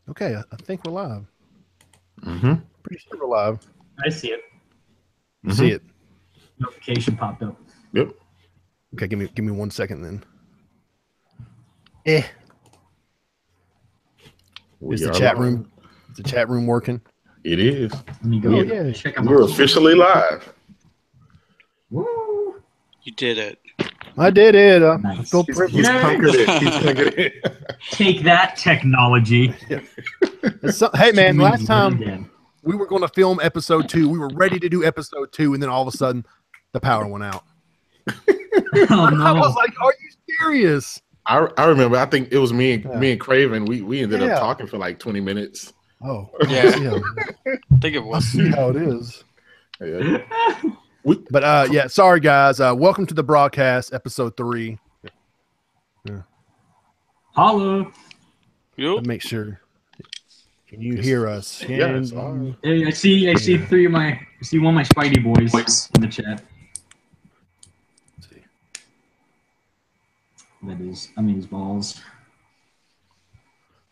Okay, I think we're live. Mm-hmm. Pretty sure we're live. I see it. See it. Notification popped up. Yep. Okay, give me 1 second then. Is the chat room? Is the chat room working? It is. Let me go check out. We're officially live. Woo! You did it. I did it. Nice. I feel privileged. He's conquered it. He's conquered it. Take that, technology. Hey man, last Streaming time again. we were going to film episode 2. We were ready to do episode 2, and then all of a sudden, the power went out. Oh no! I was like, "Are you serious?" I remember. I think it was me and Craven. We ended up talking for like 20 minutes. Oh yeah. I think it was. See how it is. Yeah. But sorry guys. Welcome to the BRAHcast, episode 3. Holla! Yep. Make sure. Can you hear us? Yes. Hey, I see one of my Spidey boys in the chat. Let's see. That is, I mean, his balls.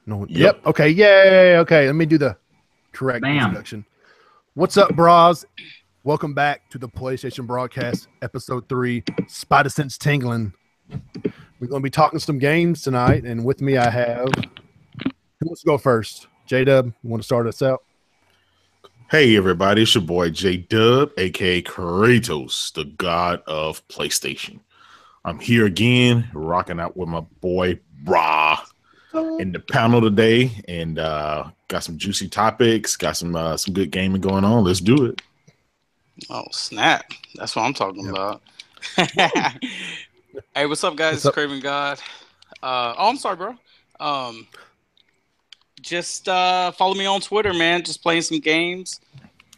No. Yep. Okay. Yay. Okay. Let me do the correct Bam. introduction. What's up, bras? Welcome back to the PlayStation BRAHcast, episode 3, Spidey Sense Tinglin. We're going to be talking some games tonight, and with me I have. Who wants to go first? J-Dub, you want to start us out? Hey everybody, it's your boy J-Dub, aka Kratos, the god of PlayStation. I'm here again, rocking out with my boy Brah in the panel today, and got some juicy topics, got some good gaming going on. Let's do it. Oh snap! That's what I'm talking about. Hey, what's up, guys? It's Craven God. I'm sorry, bro. Just follow me on Twitter, man. Just playing some games.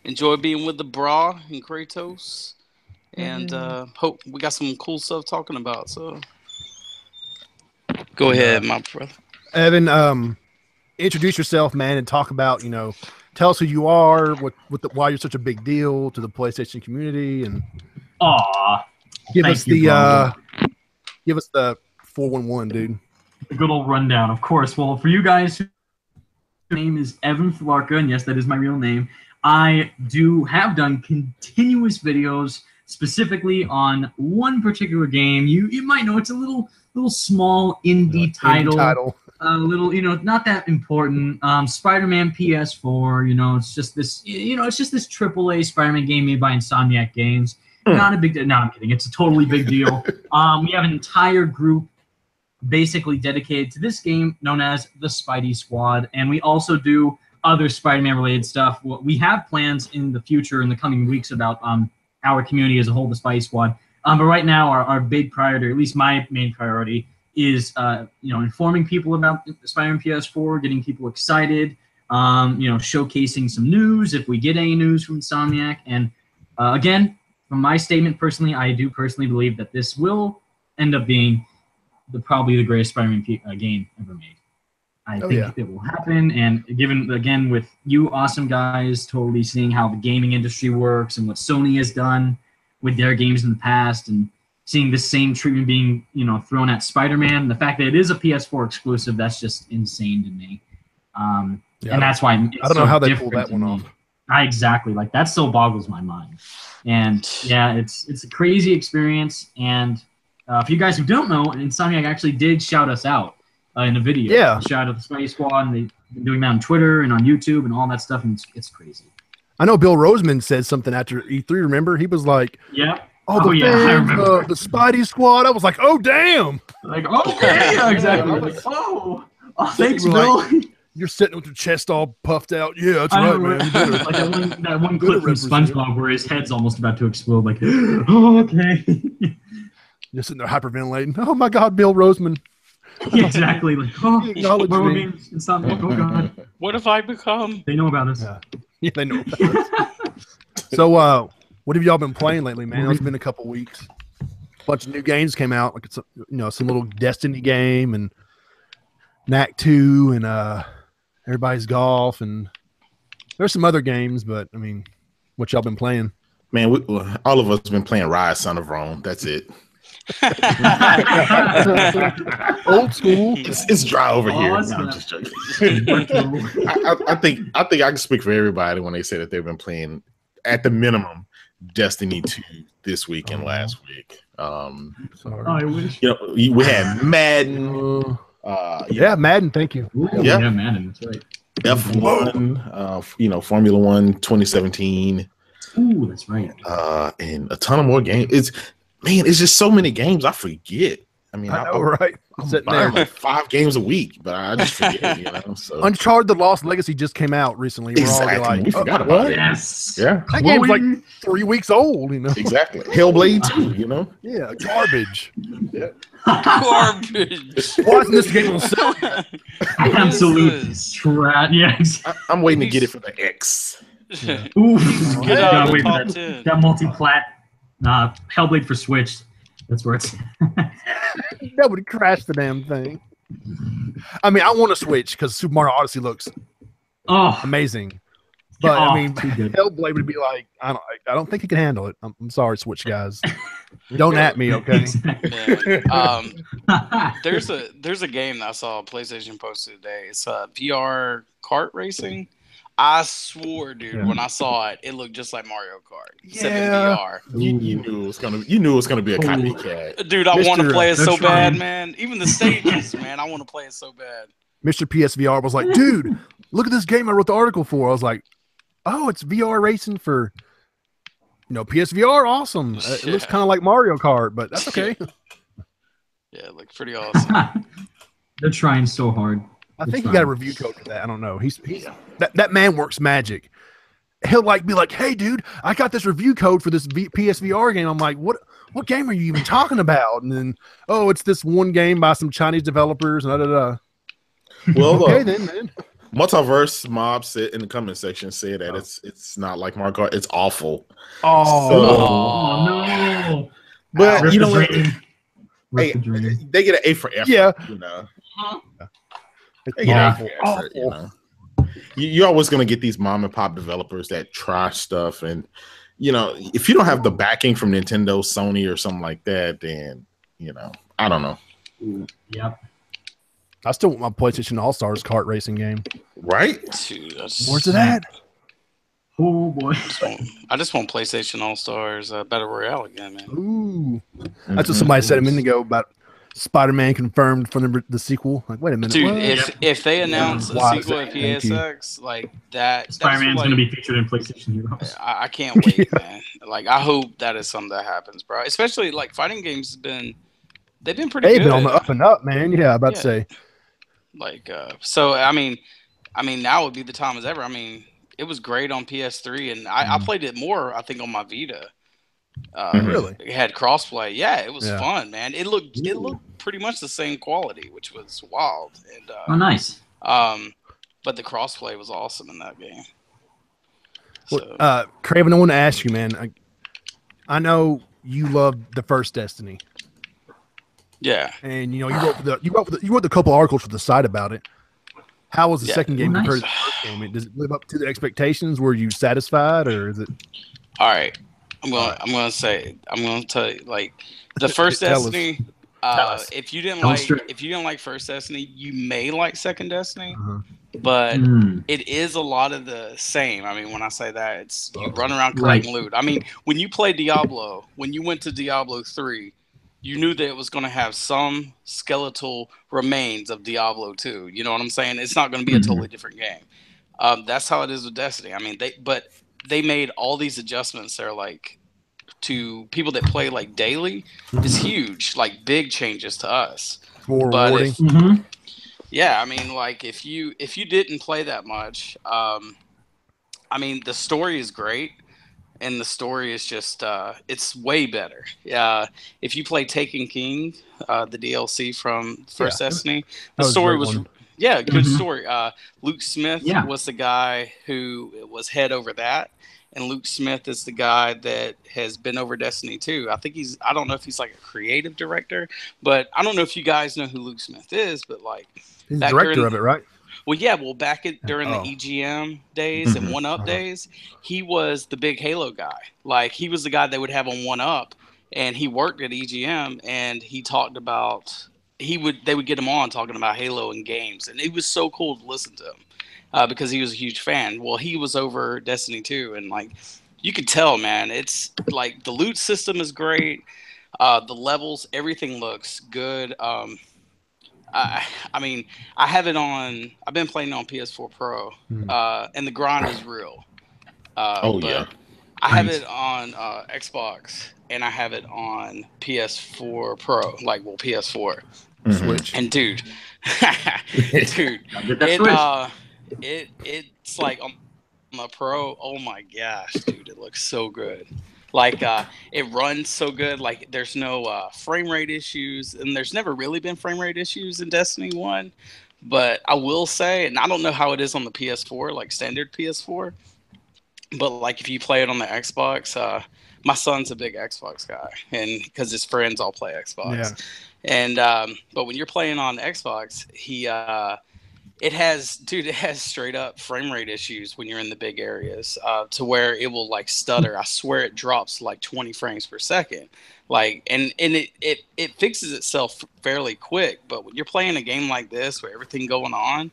Enjoy being with the Brah and Kratos, and hope we got some cool stuff talking about. So, go ahead, my brother. Evan, introduce yourself, man, and talk about, tell us who you are, why you're such a big deal to the PlayStation community, and give us the 411, dude. A good old rundown, of course. Well, for you guys, my name is Evan Flarka, and yes, that is my real name. I have done continuous videos specifically on one particular game. You might know it's a little small indie title. Not that important. Spider-Man PS4. It's just this AAA Spider-Man game made by Insomniac Games. Not a big deal. No, I'm kidding. It's a totally big deal. We have an entire group basically dedicated to this game known as the Spidey Squad, and we also do other Spider-Man related stuff. We have plans in the future, in the coming weeks, about our community as a whole, the Spidey Squad. But right now, our big priority, or at least my main priority, is informing people about Spider-Man PS4, getting people excited, showcasing some news if we get any news from Insomniac. And again, from my statement personally, I do personally believe that this will end up being probably the greatest Spider-Man game ever made. I think it will happen, and given, again, with you awesome guys totally seeing how the gaming industry works and what Sony has done with their games in the past, and seeing the same treatment being, thrown at Spider-Man, the fact that it is a PS4 exclusive, that's just insane to me. And that's why I don't know how they pulled that one off. Exactly. Like, that still boggles my mind. And yeah, it's a crazy experience. And for you guys who don't know, Insomniac actually did shout us out in a video. Yeah. Shout out the Spidey Squad, and they've been doing that on Twitter and on YouTube and all that stuff, and it's crazy. I know Bill Roseman said something after E3, remember? He was like, yeah. I remember. The Spidey Squad. I was like, oh, damn. Like, okay, yeah, exactly. Like, thanks, Bill. Like, you're sitting with your chest all puffed out. Yeah, that's right, man. Like that one clip from SpongeBob where his head's almost about to explode. Like, oh, okay. You're sitting there hyperventilating. Oh, my God, Bill Roseman. Exactly. Like, oh God. What have I become? They know about us. Yeah, they know about us. So, what have y'all been playing lately, man? It's been a couple weeks. A bunch of new games came out, like it's some little Destiny game and Knack 2 and Everybody's Golf, and there's some other games, but I mean, what y'all been playing? Man, all of us been playing Rise, Son of Rome. That's it. Old school. It's dry over here. No, I'm just joking. I think I can speak for everybody when they say that they've been playing at the minimum Destiny 2 this week and last week. Sorry. I wish. You know, we had Madden. Madden. Thank you. Ooh, Yeah. yeah, Madden. That's right. F1. Formula 1 2017. Ooh, that's right. And a ton of more games. It's just so many games I forget. I mean, I know, right? I'm Sitting buying there. like 5 games a week, but I just forget, you know. So Uncharted: The Lost Legacy just came out recently. We're all exactly, like, we forgot what? about it. Yes. Yeah, That game's like 3 weeks old, you know. exactly. Hellblade 2, you know. Yeah, garbage. Garbage. Watching this game on set. Absolute trash. Yeah. I'm waiting to get it for the X. Yeah. Oof. Get Gotta out of wait the for top that. 10. That multi-plat. Hellblade for Switch. That's where it's. That would crash the damn thing. I mean, I want to switch because Super Mario Odyssey looks Oh, amazing. But I mean, too good. Hellblade would be like, I don't think he can handle it. I'm sorry, Switch guys. Don't at me, okay? Man, there's a game that I saw PlayStation posted today. It's VR kart racing. I swore, dude, when I saw it, it looked just like Mario Kart, except in VR. You knew it was gonna be a copycat. Dude, I want to play it so they're bad, trying. man. Even the stages, man, I want to play it so bad. Mr. PSVR was like, dude, look at this game I wrote the article for. I was like, oh, it's VR racing for, PSVR. Awesome. It looks kind of like Mario Kart, but that's okay. Yeah, it looked pretty awesome. They're trying so hard. I think he got a review code for that. I don't know. He's that man works magic. He'll be like, hey, dude, I got this review code for this PSVR game. I'm like, what game are you even talking about? And then, oh, it's this one game by some Chinese developers. And Well, okay, then, man. Multiverse Mob said in the comment section said that it's not like Mario Kart. It's awful. Oh no! But Rip you know the what? dream. Rip the Hey, dream. they get an A for effort. Yeah. You know. It's They get an A awful. for effort, you know. You're always going to get these mom and pop developers that try stuff, and if you don't have the backing from Nintendo, Sony, or something like that, then I don't know. Yep. I still want my PlayStation All Stars kart racing game. Right? Dude, Where's it at? Oh boy. I just want PlayStation All Stars Battle Royale again, man. Ooh, that's what somebody said a minute ago about Spider-Man confirmed for the sequel. Like, wait a minute, Dude, what? if they announce a Why is sequel that? at Thank you. PSX, like that, Spider-Man's like, going to be featured in PlayStation Heroes. I can't wait, man. Like, I hope that is something that happens, bro. Especially like fighting games they've been pretty They've good. been on the up and up, man. Yeah, I'm about to say. Like, so I mean, now would be the time as ever. I mean, it was great on PS3, and I played it more, I think, on my Vita. Really? It had crossplay. Yeah, it was fun, man. It looked pretty much the same quality, which was wild. And Oh, nice. but the crossplay was awesome in that game. So, Well, Craven, I want to ask you, man. I know you loved the first Destiny, yeah. and you wrote the couple articles for the site about it. How was the second game compared to the first game? Does it live up to the expectations? Were you satisfied, or is it? All right. I'm gonna tell you, like, the first Destiny. If you didn't like first Destiny, you may like second Destiny. But it is a lot of the same. I mean, when I say that, it's you run around collecting loot. I mean, when you play Diablo, when you went to Diablo 3, you knew that it was going to have some skeletal remains of Diablo 2. You know what I'm saying? It's not going to be a totally different game. That's how it is with Destiny. I mean, they made all these adjustments that are like, to people that play like daily, is huge. Like, big changes to us. More rewarding. Yeah, I mean, like, if you didn't play that much, I mean, the story is great, and the story is just it's way better. If you play Taken King, the DLC from First Destiny, the story was good story. Luke Smith was the guy who was head over that. And Luke Smith is the guy that has been over Destiny 2. I don't know if he's like a creative director, but I don't know if you guys know who Luke Smith is, but like, he's the director of it, right? Well, yeah. Well, during the EGM days and 1UP days, he was the big Halo guy. Like, he was the guy they would have on 1UP, and he worked at EGM, and he talked about they would get him on talking about Halo and games, and it was so cool to listen to him because he was a huge fan. Well, he was over Destiny 2, and like you could tell, man, it's like the loot system is great, the levels, everything looks good. I mean, I have it on. I've been playing on PS4 Pro, and the grind is real. But I have it on Xbox, and I have it on PS4 Pro, like PS4. Switch. And dude, it's like on the Pro. Oh my gosh, dude, it looks so good. Like it runs so good. Like there's no frame rate issues, and there's never really been frame rate issues in Destiny 1. But I will say, and I don't know how it is on the PS4, like standard PS4. But like if you play it on the Xbox, my son's a big Xbox guy, and because his friends all play Xbox, and but when you're playing on Xbox, it has straight up frame rate issues when you're in the big areas, to where it will like stutter. I swear it drops like 20 frames per second, like and it fixes itself fairly quick. But when you're playing a game like this where everything going on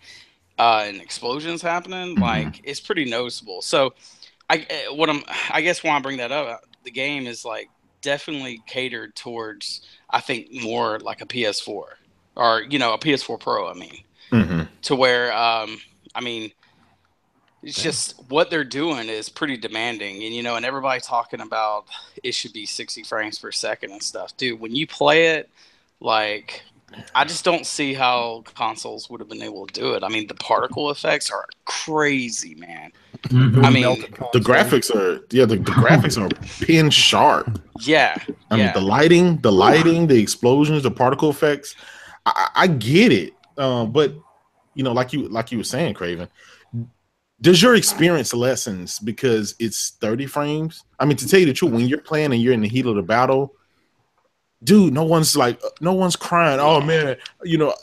and explosions happening, like it's pretty noticeable. So I guess why I bring that up, the game is like definitely catered towards, I think, more like a PS4 or a PS4 Pro. I mean, to where I mean, it's just what they're doing is pretty demanding, and everybody talking about it should be 60 frames per second and stuff, dude. When you play it, like, I just don't see how consoles would have been able to do it. I mean, the particle effects are crazy, man. I mean, the graphics are pin sharp. Yeah. I mean, the lighting, the explosions, the particle effects. I get it, but like you were saying, Craven, does your experience lessens because it's 30 frames? I mean, to tell you the truth, when you're playing and you're in the heat of the battle, dude, no one's crying. Oh man,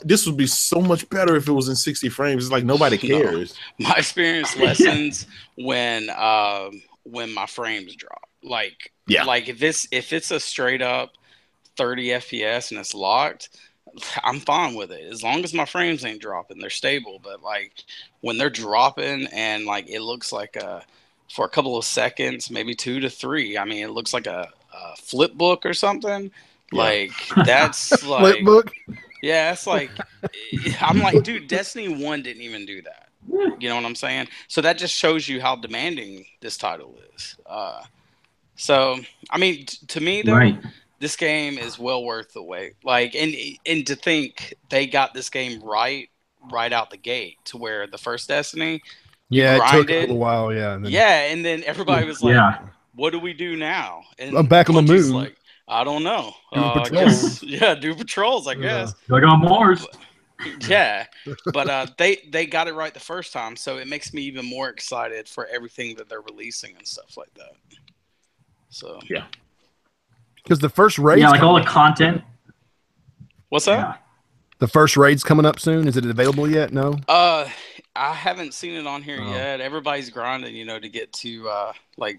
this would be so much better if it was in 60 frames. It's like nobody cares. No. My experience lessens when my frames drop. Like if it's a straight up 30 FPS and it's locked, I'm fine with it as long as my frames ain't dropping. They're stable. But like when they're dropping and like it looks like for a couple of seconds, maybe 2 to 3. I mean, it looks like a flip book or something. Like that's like flip book. Yeah, it's like I'm like, dude, Destiny 1 didn't even do that. You know what I'm saying? So that just shows you how demanding this title is. So I mean, to me though, this game is well worth the wait. Like, and to think they got this game right out the gate, to where the first Destiny, it took a little while, and then everybody was like, what do we do now? And I'm back on the move. Like, I don't know. Do patrols. Do patrols, I guess. I got Mars. Yeah, but they got it right the first time, so it makes me even more excited for everything that they're releasing and stuff like that. So because the first raid, like all the content. What's that? Yeah. The first raid's coming up soon. Is it available yet? No. I haven't seen it on here yet. Everybody's grinding, to get to I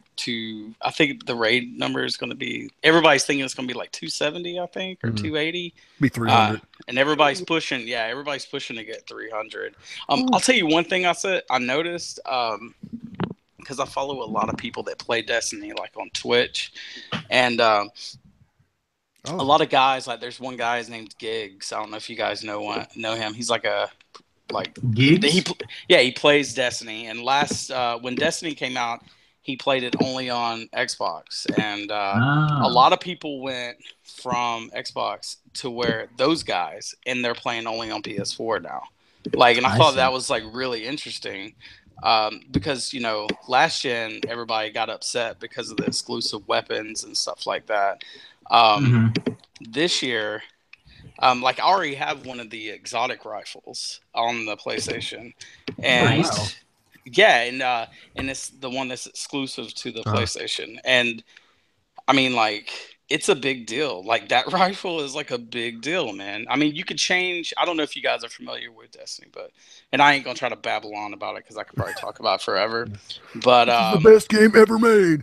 think the raid number is going to be. Everybody's thinking it's going to be like 270, I think, or 280. Be 300. And everybody's pushing. Yeah, everybody's pushing to get 300. I'll tell you one thing I noticed. Because I follow a lot of people that play Destiny, like on Twitch, and a lot of guys. Like, there's one guy, his name's Gigs. I don't know if you guys know him. He's like Gigs? He plays Destiny. And when Destiny came out, he played it only on Xbox, and a lot of people went from Xbox to where those guys, and they're playing only on PS4 now. Like, and I thought that was like really interesting. Because last gen everybody got upset because of the exclusive weapons and stuff like that. This year, like I already have one of the exotic rifles on the PlayStation, and and it's the one that's exclusive to the PlayStation. And I mean, like, it's a big deal. Like that rifle is like a big deal, man. I mean, you could change. I don't know if you guys are familiar with Destiny, and I ain't gonna try to babble on about it because I could probably talk about it forever. But This is the best game ever made.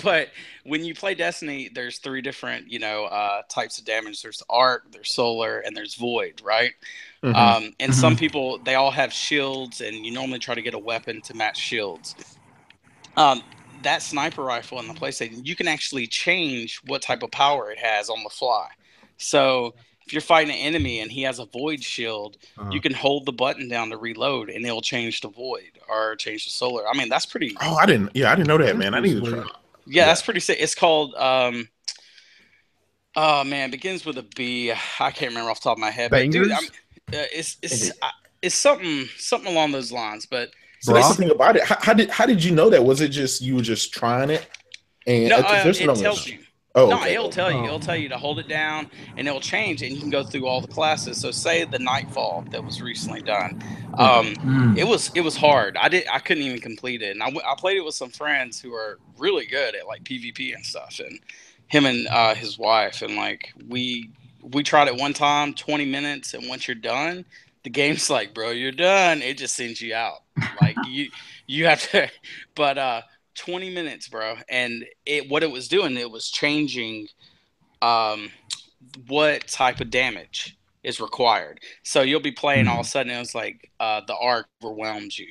but when you play Destiny, there's 3 different, types of damage. There's arc, there's solar, and there's void, right? And some people, they all have shields, and you normally try to get a weapon to match shields. That sniper rifle in the PlayStation, you can actually change what type of power it has on the fly. So if you're fighting an enemy and he has a void shield, you can hold the button down to reload, and it'll change to void or change to solar. I mean, that's pretty. Oh, I didn't know that, man. I need to try. Yeah, that's pretty sick. It's called. Oh man, it begins with a B. I can't remember off the top of my head. But dude, it's something along those lines. But so that's the thing about it. How did you know that? Was it just you were just trying it? And no, it tells you. Oh, no, okay. It'll tell you. It'll tell you to hold it down, and it'll change, and you can go through all the classes. So, say the Nightfall that was recently done. It was hard. I couldn't even complete it, and I played it with some friends who are really good at like PvP and stuff, and him and his wife, and like we tried it one time, 20 minutes, and once you're done, the game's like, bro, you're done. It just sends you out. Like you have to, but 20 minutes, bro. And what it was doing, it was changing what type of damage is required. So you'll be playing, all of a sudden it was like the arc overwhelms you.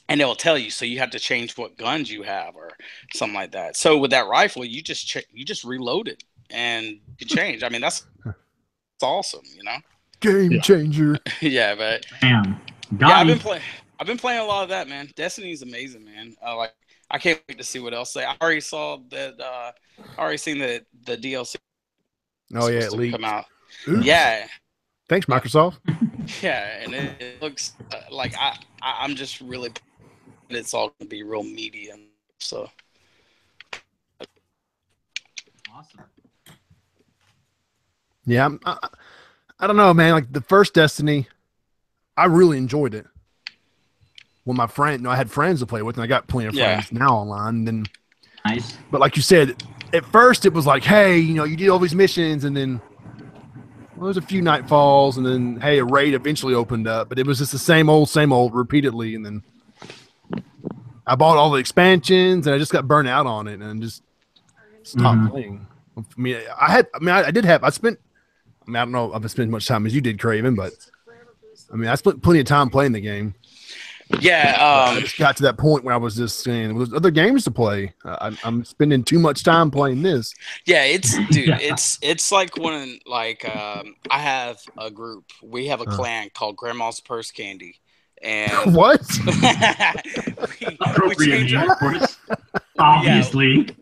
And it'll tell you, so you have to change what guns you have or something like that. So with that rifle, you just reload it and you change. I mean, that's awesome, Game changer. Yeah, but Damn. I've been playing a lot of that, man. Destiny is amazing, man. I can't wait to see what else. I already saw that. I already seen the DLC. Oh yeah, it leaked. Come out. Oops. Yeah. Thanks, Microsoft. Yeah, and it looks like I'm just really. It's all gonna be real meaty, and so. Awesome. Yeah, I don't know, man. Like the first Destiny, I really enjoyed it. Well, I had friends to play with, and I got plenty of friends now online. And then, nice. But like you said, at first it was like, hey, you did all these missions, and then there was a few nightfalls, and then hey, a raid eventually opened up, but it was just the same old repeatedly, and then I bought all the expansions, and I just got burnt out on it, and just stopped playing. I mean, I don't know if I spent as much time as you did, Craven, but I mean, I spent plenty of time playing the game. Yeah, I just got to that point where I was just saying, there's other games to play. I'm spending too much time playing this. Yeah, it's like when I have a group. We have a clan called Grandma's Purse Candy, and what? Appropriate, of course. Obviously.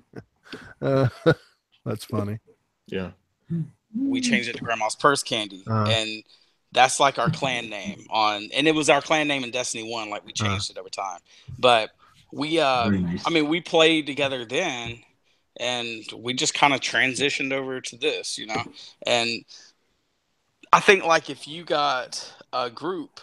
That's funny. Yeah. We changed it to Grandma's Purse Candy, and that's like our clan name and it was our clan name in Destiny 1. Like we changed it over time, but we, nice. I mean, we played together then, and we just kind of transitioned over to this, and I think like if you got a group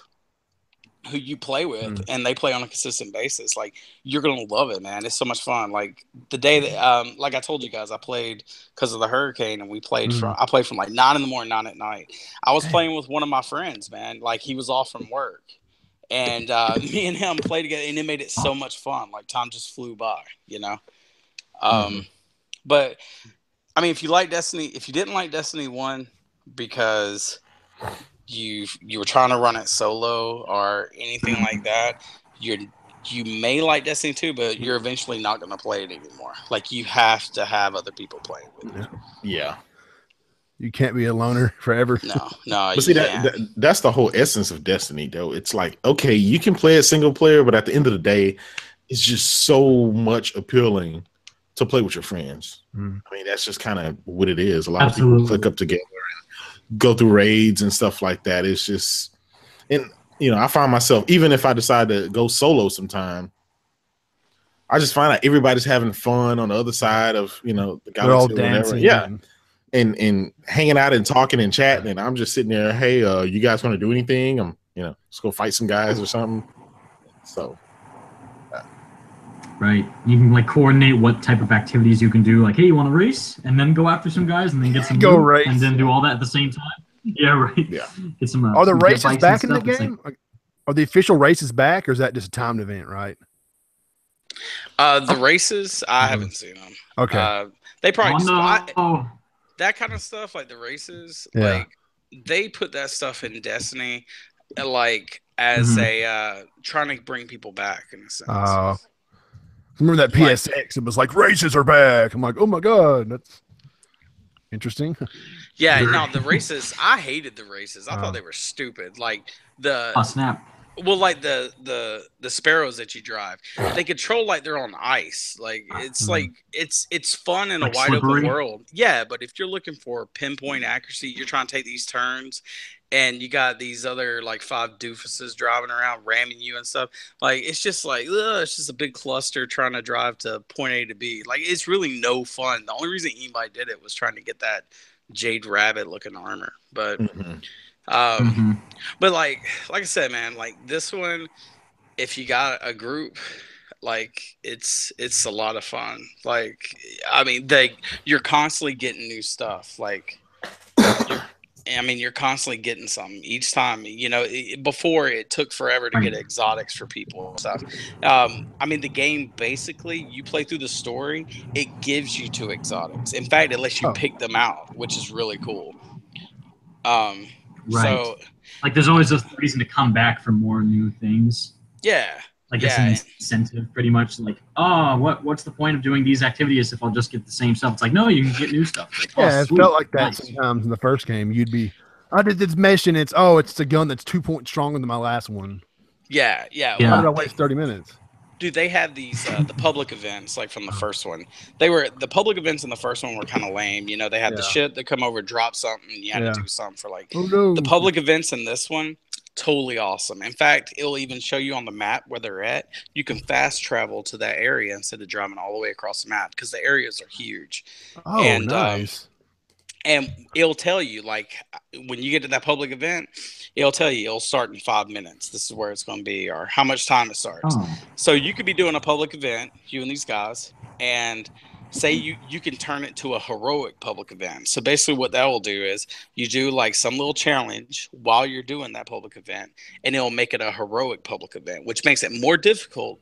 who you play with and they play on a consistent basis, like you're gonna love it, man. It's so much fun. Like the day that like I told you guys, I played because of the hurricane, and we played I played from like 9 in the morning, 9 at night. I was playing with one of my friends, man. Like he was off from work, and me and him played together, and it made it so much fun. Like time just flew by, But I mean, if you didn't like Destiny 1 because you were trying to run it solo or anything like that, you may like Destiny 2, but you're eventually not going to play it anymore. Like you have to have other people playing with you. Yeah. You can't be a loner forever. No. But see, that's the whole essence of Destiny, though. It's like, okay, you can play it single player, but at the end of the day, it's just so much appealing to play with your friends. I mean, that's just kind of what it is. A lot of people click up together and go through raids and stuff like that. It's just, and I find myself, even if I decide to go solo sometime, I just find out everybody's having fun on the other side of, the galaxy. They're all dancing. Yeah. And hanging out and talking and chatting. And I'm just sitting there, hey, you guys want to do anything? Let's go fight some guys or something. So Right. You can like coordinate what type of activities you can do. Like, hey, you want to race, and then go after some guys, and then get some Go loot, race. and then do all that at the same time. Yeah, right. Yeah. Get some. Are the some jet races bikes back in and the stuff. It's game? Are the official races back, or is that just a timed event? Right. The races, I haven't seen them. Okay. They probably no. that kind of stuff, like the races, Yeah. like they put that stuff in Destiny, like as a trying to bring people back in a sense. Remember that PSX? It was like races are back. I'm like, oh my god, that's interesting. Yeah, no, the races. I hated the races. I thought they were stupid. Like Snap. well, like the sparrows that you drive, they control like they're on ice. Like it's like it's fun in Like a wide slippery? open world. Yeah, but if you're looking for pinpoint accuracy, you're trying to take these turns, and you got these other like 5 doofuses driving around ramming you and stuff. Like it's just like it's just a big cluster trying to drive to point A to B. Like it's really no fun. The only reason anybody did it was trying to get that Jade Rabbit looking armor, but. But like I said, man, like this one, if you got a group, like it's a lot of fun. Like I mean, you're constantly getting new stuff. Like you're constantly getting something each time. You know, before it took forever to get exotics for people and stuff. I mean, the game basically, you play through the story, it gives you 2 exotics. In fact, it lets you pick them out, which is really cool. Right. So, like, there's always a reason to come back for more new things. Yeah. Like, it's an incentive, pretty much. Like, what's the point of doing these activities if I'll just get the same stuff? It's like, no, you can get new stuff. Like, Yeah, it felt like that sometimes in the first game. You'd be, I did this mission. It's a gun that's 2 points stronger than my last one. Yeah. Why did I waste 30 minutes? Dude, they had these the public events like from the first one. The public events in the first one were kind of lame. You know, they had the shit that come over, drop something, and you had to do something for like the public events in this one. Totally awesome. In fact, it'll even show you on the map where they're at. You can fast travel to that area instead of driving all the way across the map because the areas are huge. Oh, and, nice. And it'll tell you, like, when you get to that public event, it'll tell you it'll start in 5 minutes. This is where it's going to be, or how much time it starts. So you could be doing a public event, you and these guys, and say you can turn it to a heroic public event. So basically what that will do is you do like some little challenge while you're doing that public event, and it'll make it a heroic public event, which makes it more difficult.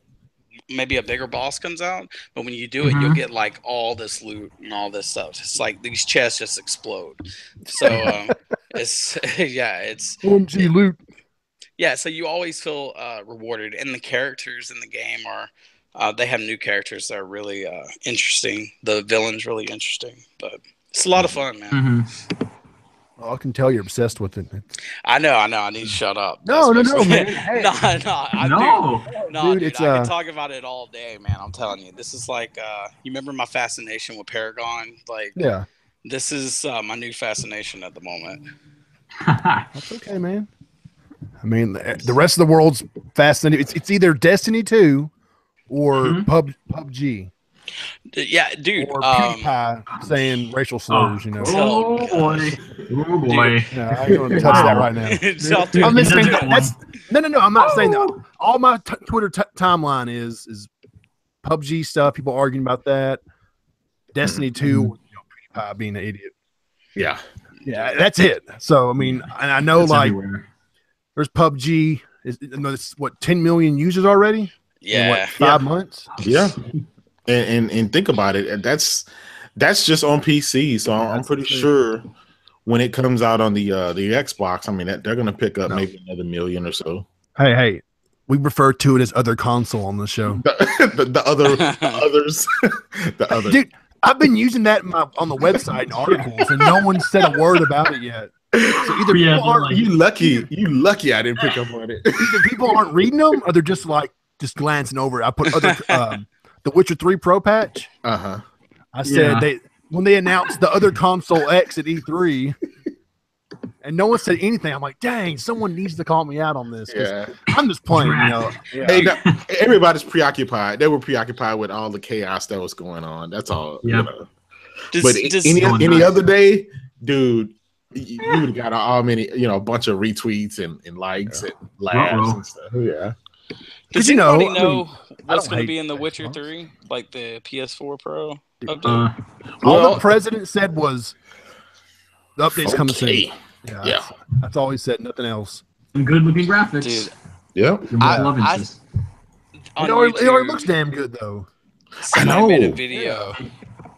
Maybe a bigger boss comes out, but when you do it, you'll get like all this loot and all this stuff. It's like these chests just explode. So it's OMG loot. Yeah, so you always feel rewarded, and the characters in the game are they have new characters that are really interesting. The villain's really interesting, but it's a lot of fun, man. Oh, I can tell you're obsessed with it. I know. I need to shut up. No, man. Hey. No. Dude, I can talk about it all day, man. I'm telling you. This is like, you remember my fascination with Paragon? Like, yeah. This is my new fascination at the moment. That's okay, man. I mean, the rest of the world's fascinating. It's either Destiny 2 or PUBG. Yeah, dude. Or PewDiePie saying racial slurs, you know. Oh boy. Yeah, I ain't going to touch that right now. I'm just saying no. I'm not saying that. All my Twitter timeline is PUBG stuff. People arguing about that. Destiny 2, PewDiePie being an idiot. Yeah, that's it. So I mean, and I know like there's PUBG. It's what 10 million users already. Yeah, in, 5 months. Yeah. And think about it. That's just on PC. So I'm pretty sure when it comes out on the Xbox, I mean they're gonna pick up maybe another million or so. Hey, we refer to it as other console on the show. the others. The others. Dude, I've been using that on the website in articles, and no one said a word about it yet. So either people aren't you lucky I didn't pick up on it. Either people aren't reading them, or they're just glancing over it. I put other. The Witcher 3 Pro patch. I said when they announced the other console X at E3, and no one said anything. I'm like, dang, someone needs to call me out on this. I'm just playing. You know. Hey, everybody's preoccupied. They were preoccupied with all the chaos that was going on. That's all. You know. But any other day, dude, you would have got a bunch of retweets and likes and laughs and stuff. Yeah. Does you know, anybody I know mean, I what's don't going to hate be in The Witcher Xbox. 3? Like the PS4 Pro update? All Well, the president said was the update's coming soon. okay. Yeah, Yeah. that's all he said. Nothing else. Some good looking graphics. Dude, Yeah. Your most love I- interest. on It already YouTube, looks damn good though. somebody made a know. video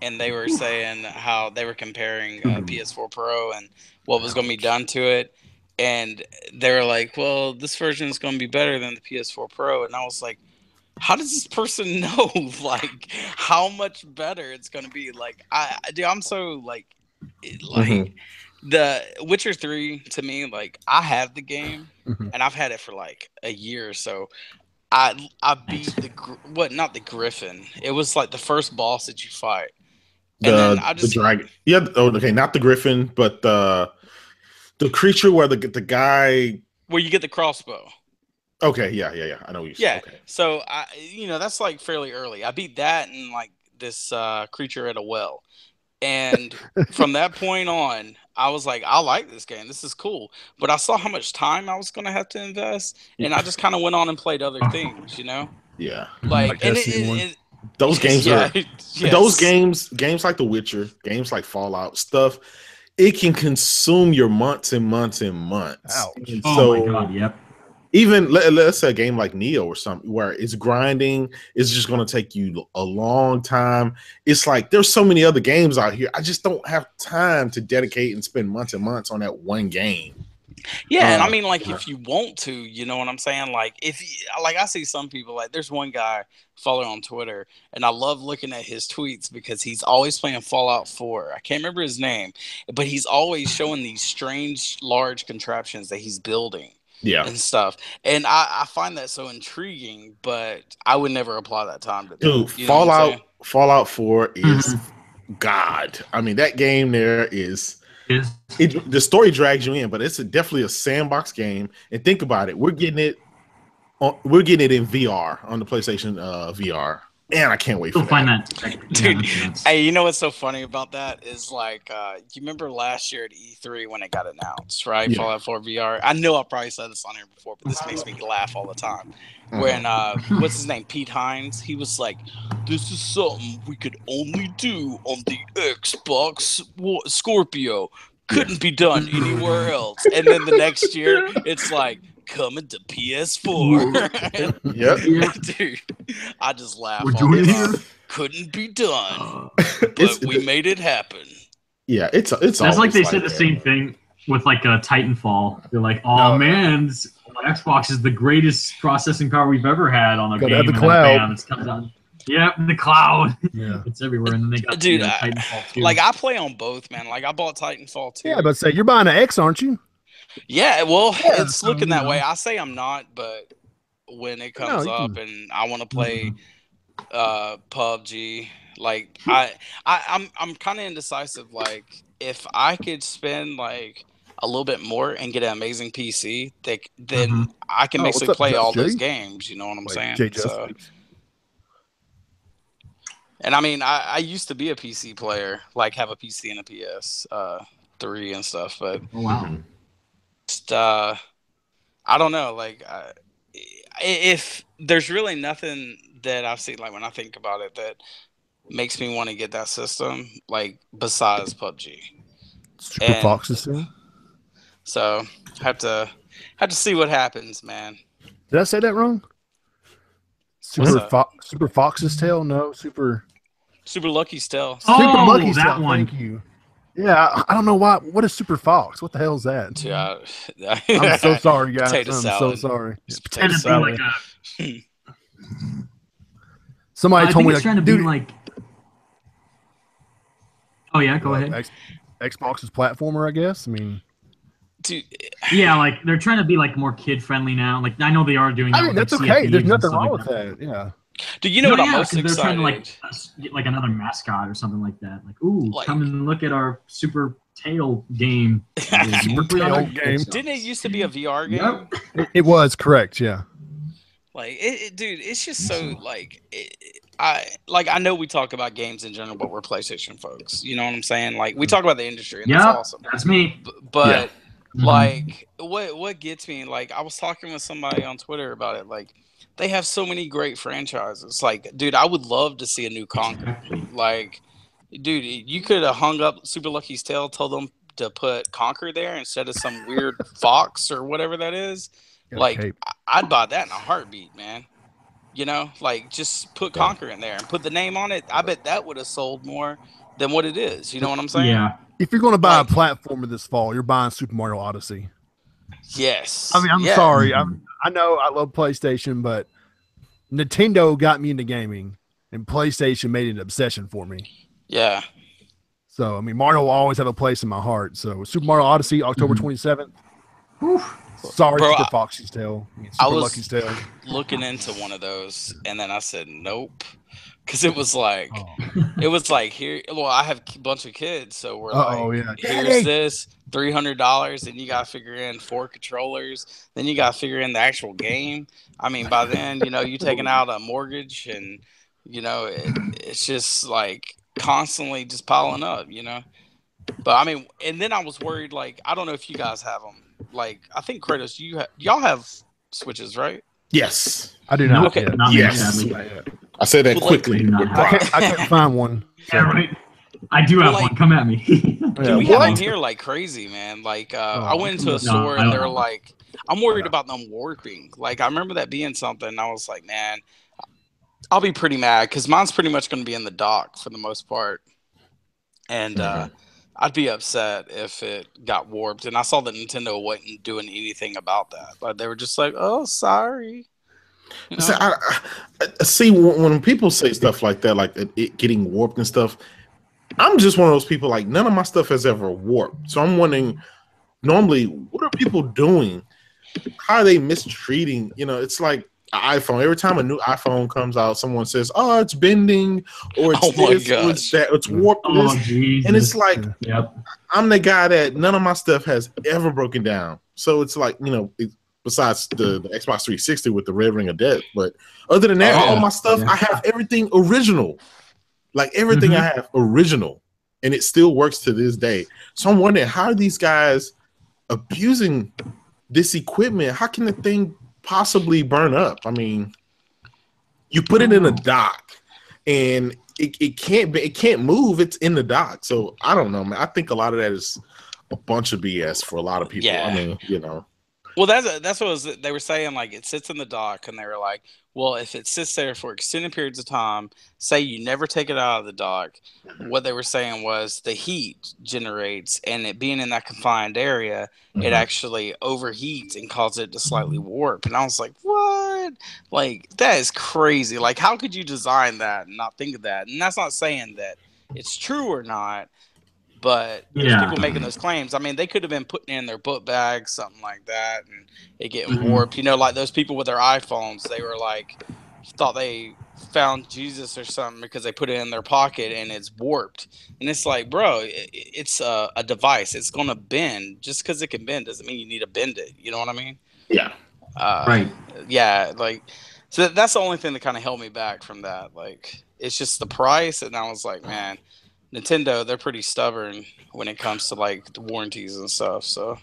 and they were saying how they were comparing PS4 Pro and what was going to be done to it. And they were like, well, this version is going to be better than the PS4 Pro. And I was like, how does this person know like how much better it's going to be? Like, I'm so like the Witcher 3 to me, like I have the game and I've had it for like a year or so. I beat not the Griffin. It was like the first boss that you fight. And then I just the dragon. Yeah. Oh, okay. Not the griffin, but the creature where the guy. where you get the crossbow. Okay. Yeah. I know you. Yeah. Okay. So that's like fairly early. I beat that and like this creature at a well. And from that point on, I was like, I like this game. This is cool. But I saw how much time I was going to have to invest. And I just kind of went on and played other things, you know? Yeah. Like, and those games are yes. those games like The Witcher, games like Fallout stuff. It can consume your months and months and months. Ouch. And Oh so my god, yep. even let's say a game like Neo or something where it's grinding, it's just going to take you a long time. It's like there's so many other games out here. I just don't have time to dedicate and spend months and months on that one game. Yeah, and I mean, like, if you want to, you know what I'm saying? Like, I see some people, like, there's one guy follow on Twitter, and I love looking at his tweets because he's always playing Fallout 4. I can't remember his name, but he's always showing these strange, large contraptions that he's building. Yeah. And stuff. And I find that so intriguing, but I would never apply that time to Dude, that. You know Fallout 4 is God. I mean, that game there is the story drags you in, but it's definitely a sandbox game. And think about it, we're getting it in VR on the PlayStation VR. Man, I can't wait for that. Dude, hey, you know what's so funny about that is like, you remember last year at E3 when it got announced, right? Yeah. Fallout 4 VR. I know I probably said this on here before, but this makes me laugh all the time. When, what's his name? Pete Hines. He was like, this is something we could only do on the Xbox Scorpio. Couldn't be done anywhere else. And then the next year, it's like, coming to PS4. Yep. Dude, I just laugh all the time. Couldn't be done, but we made it happen. Yeah, it's that's like they said the same thing with like Titanfall. They're like, oh man, Xbox is the greatest processing power we've ever had on a game. The cloud. It comes out. Yeah, the cloud. Yeah, it's everywhere. And then they got Titanfall 2. Like I play on both, man. Like I bought Titanfall 2. Yeah, but say you're buying an X, aren't you? Yeah, well, it's looking that way. I say I'm not, but when it comes up and I want to play PUBG, like I'm kind of indecisive. Like if I could spend like a little bit more and get an amazing PC, then I can basically play all those games. You know what I'm saying? So, and I mean, I used to be a PC player, like have a PC and a PS3 and stuff, but I don't know. Like, if there's really nothing that I've seen, like when I think about it, that makes me want to get that system, like besides PUBG. Super Foxes soon. So have to see what happens, man. Did I say that wrong? Super Fox's Tale? No, Super Lucky's Tale. Oh, Super Lucky's that Tale. one. Thank you. Yeah, I don't know why. What is Super Fox? What the hell is that? Yeah, I'm so sorry, guys. Potato salad. So sorry. Potato salad. Somebody told me it's trying to be like. Oh yeah, go ahead. Xbox's platformer, I guess. I mean, dude. Yeah, like they're trying to be like more kid friendly now. Like I know they are doing. I mean, that's okay. There's nothing wrong with that. Yeah. Do you know what I'm most excited? They're trying to like get like another mascot or something like that. Like, ooh, come and look at our Super Tail game. Super Tail game. Didn't it used to be a VR game? Yep. It was correct. Yeah. Like dude, it's just so like I know we talk about games in general, but we're PlayStation folks. You know what I'm saying? Like we talk about the industry, and that's awesome. That's me. But Like what gets me, like I was talking with somebody on Twitter about it, like they have so many great franchises. Like, dude, I would love to see a new Conquer. Like, dude, you could have hung up Super Lucky's tail, told them to put Conquer there instead of some weird fox or whatever that is. Like, I'd buy that in a heartbeat, man. You know, like just put Conquer in there and put the name on it. I bet that would have sold more than what it is. You know what I'm saying? Yeah. If you're going to buy a platformer this fall, you're buying Super Mario Odyssey. Yes. I mean, I'm sorry. I know I love PlayStation, but Nintendo got me into gaming, and PlayStation made it an obsession for me. Yeah. So, I mean, Mario will always have a place in my heart. So, Super Mario Odyssey, October 27th. Sorry, Bro, Super Foxy's Tail. Super Lucky's Tail. Looking into one of those, and then I said nope, because it was like, here. Well, I have a bunch of kids, so we're here's this $300, and you got to figure in 4 controllers. Then you got to figure in the actual game. I mean, by then, you know, you taking out a mortgage, and you know, it's just like constantly just piling up, you know. But I mean, and then I was worried, like, I don't know if you guys have them. Like, I think Kratos, y'all have Switches, right? Yes, I do not. Okay. Yes, I said that quickly. I can't find one. So. Yeah, right. I do have one. Come at me. Dude, we have them here like crazy, man. Like, I went into a store and they're like, I'm worried about them warping. Like, I remember that being something. And I was like, man, I'll be pretty mad because mine's pretty much going to be in the dock for the most part. And I'd be upset if it got warped. And I saw that Nintendo wasn't doing anything about that. But they were just like, oh, sorry. You know? So I see when people say stuff like that, like it getting warped and stuff, I'm just one of those people, like, none of my stuff has ever warped. So I'm wondering, normally, what are people doing? How are they mistreating? You know, it's like iPhone. Every time a new iPhone comes out, someone says, "Oh, it's bending," or "It's this, or it's that, it's warped." And it's like, I'm the guy that none of my stuff has ever broken down. So it's like, you know, besides the Xbox 360 with the Red Ring of Death, but other than that, all my stuff, I have everything original. Like everything I have original, and it still works to this day. So I'm wondering, how are these guys abusing this equipment? How can the thing possibly burn up? I mean, you put it in a dock and it can't move. It's in the dock. So I don't know, man. I think a lot of that is a bunch of BS for a lot of people. Yeah. I mean, you know. Well, that's what they were saying. Like, it sits in the dock, and they were like, well, if it sits there for extended periods of time, say you never take it out of the dock, what they were saying was the heat generates, and it being in that confined area, it actually overheats and causes it to slightly warp. And I was like, what? Like, that is crazy. Like, how could you design that and not think of that? And that's not saying that it's true or not. But there's people making those claims. I mean, they could have been putting in their book bags, something like that, and it getting warped. You know, like those people with their iPhones, they were like, thought they found Jesus or something because they put it in their pocket and it's warped. And it's like, bro, it's a device. It's going to bend. Just because it can bend doesn't mean you need to bend it. You know what I mean? Yeah. Right. Yeah. Like, so that's the only thing that kind of held me back from that. Like, it's just the price. And I was like, man, Nintendo, they're pretty stubborn when it comes to like the warranties and stuff. So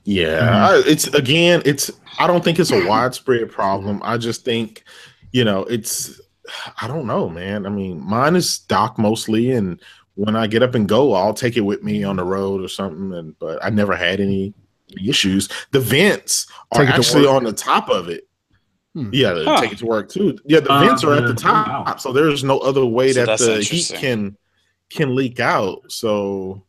yeah, I don't think it's a widespread problem. I just think, you know, I don't know, man. I mean, mine is dock mostly, and when I get up and go, I'll take it with me on the road or something. But I never had any issues. The vents are actually on the top of it. Yeah, take it to work too. Yeah, the vents are at the top, so there's no other way that the heat can leak out. So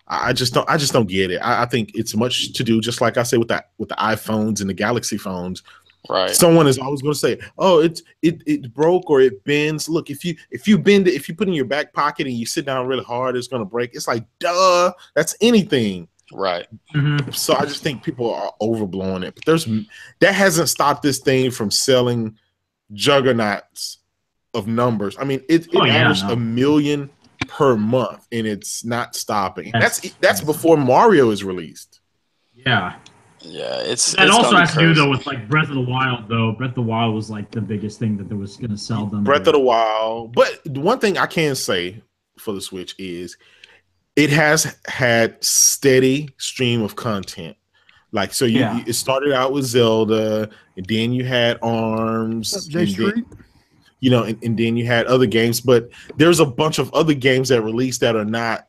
I just don't get it. I think it's much to do, just like I say with the iPhones and the Galaxy phones. Right. Someone is always going to say, "Oh, it broke or it bends." Look, if you bend it, if you put it in your back pocket and you sit down really hard, it's going to break. It's like, duh, that's anything. Right. So I just think people are overblowing it. But that hasn't stopped this thing from selling juggernauts of numbers. I mean, it averaged 1 million per month, and it's not stopping. That's before Mario is released. Yeah. Yeah, it's also has to do though with like Breath of the Wild though. Breath of the Wild was like the biggest thing that was going to sell them. Breath of the Wild, but one thing I can say for the Switch is It has had steady stream of content. Like, so it started out with Zelda, and then you had ARMS, and then, and then you had other games. But there's a bunch of other games that released that are not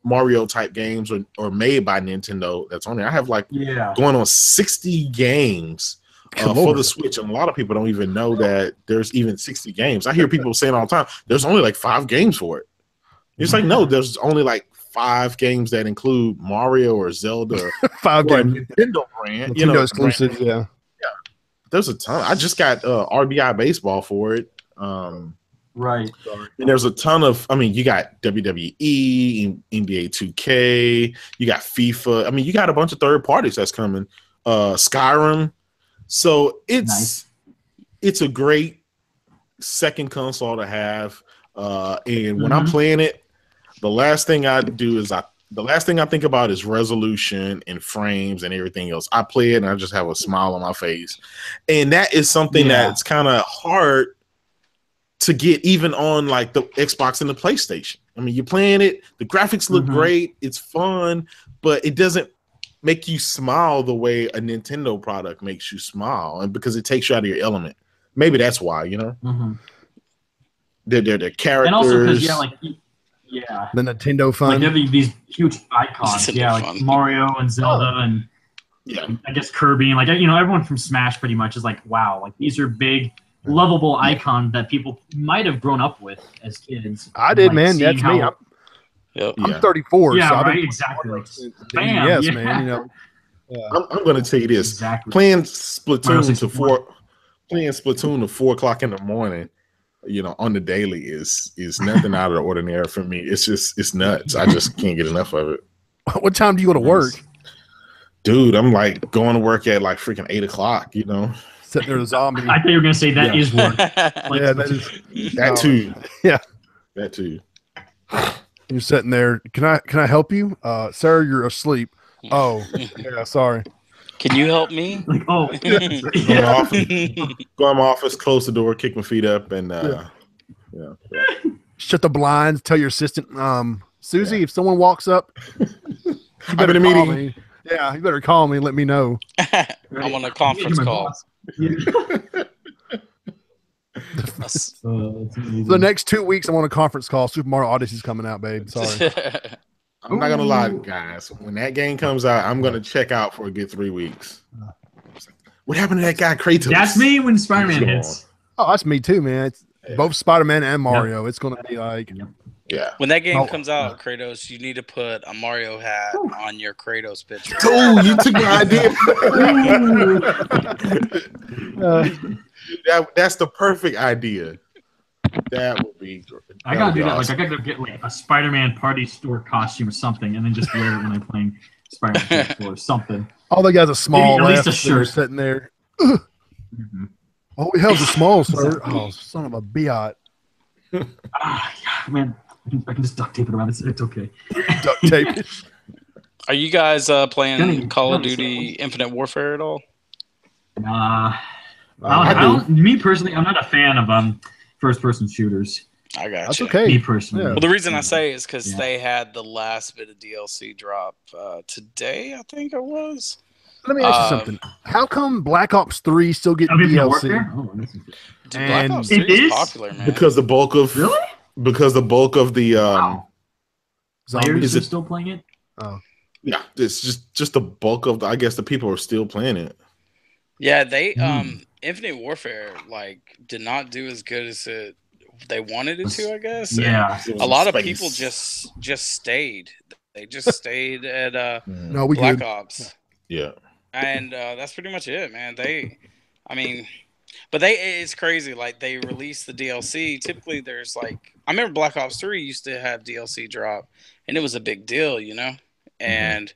Mario type games or made by Nintendo. That's on there. I have going on 60 games for the Switch, and a lot of people don't even know that there's even 60 games. I hear people saying all the time, "There's only like 5 games for it." It's like, no, there's only like 5 games that include Mario or Zelda or 5 games. Nintendo brand, Nintendo exclusives. Yeah, there's a ton. I just got RBI baseball for it. Right. And there's a ton of. I mean, you got WWE, NBA 2K, you got FIFA. I mean, you got a bunch of third parties that's coming. Skyrim. So it's a great second console to have. And when I'm playing it, the last thing I think about is resolution and frames and everything else. I play it and I just have a smile on my face. And that is something that's kind of hard to get even on like the Xbox and the PlayStation. I mean, you're playing it, the graphics look great, it's fun, but it doesn't make you smile the way a Nintendo product makes you smile, and because it takes you out of your element. Maybe that's why, They're characters. And also because the Nintendo fun. Like these huge icons, like Mario and Zelda and I guess Kirby and everyone from Smash pretty much is like, wow, like these are big, lovable icons that people might have grown up with as kids. I did, man. That's me. I'm 34. Yeah, so right. Exactly. Like, bam. Yes, man. I'm going to tell you this: playing Splatoon to 4 o'clock in the morning, on the daily is nothing out of the ordinary for me. It's nuts. I just can't get enough of it. What time do you go to work? Dude, I'm like going to work at like freaking 8 o'clock, Sitting there a zombie. I thought you were going to say that is work. That too. Yeah. That too. You're sitting there. Can I help you? Sir, you're asleep. Oh, yeah, sorry. Can you help me? Like, oh, go in my office, close the door, kick my feet up, and shut the blinds. Tell your assistant, Susie, if someone walks up, you better call me. Yeah, you better call me and let me know. I'm on a conference call. The next 2 weeks, I'm on a conference call. Super Mario Odyssey's coming out, babe. Sorry. I'm not gonna lie, guys. When that game comes out, I'm gonna check out for a good 3 weeks. What happened to that guy Kratos? That's me when Spider-Man hits. Oh, that's me too, man. It's both Spider-Man and Mario. It's gonna be like, when that game comes out, Kratos, you need to put a Mario hat on your Kratos picture. Oh, you took my idea. That's the perfect idea. That would be. I gotta do that. Awesome. Like I gotta get like a Spider-Man party store costume or something, and then just wear it when I'm playing Spider-Man or something. All the guys are small. Maybe at least a shirt sitting there. All we have is a small, sir. Oh, son of a biot. Man, I can just duct tape it around. It's okay. Duct tape it. Are you guys playing Call of Duty Infinite Warfare at all? Me personally, I'm not a fan of first-person shooters. I got That's you. okay. Me personally. Yeah. Well, the reason I say is because they had the last bit of DLC drop today, I think it was. Let me ask you something. How come Black Ops 3 still getting DLC? Dude, Black Ops 3 is popular, man. Because the bulk of the Players are still playing it? Oh. Yeah, it's just the bulk of I guess the people are still playing it. Yeah, they Infinite Warfare did not do as good as they wanted it to, I guess. Yeah. And a lot of people just stayed. They just stayed at Black Ops. Yeah. And that's pretty much it, man. It's crazy. Like, they released the DLC. Typically, there's I remember Black Ops 3 used to have DLC drop, and it was a big deal, And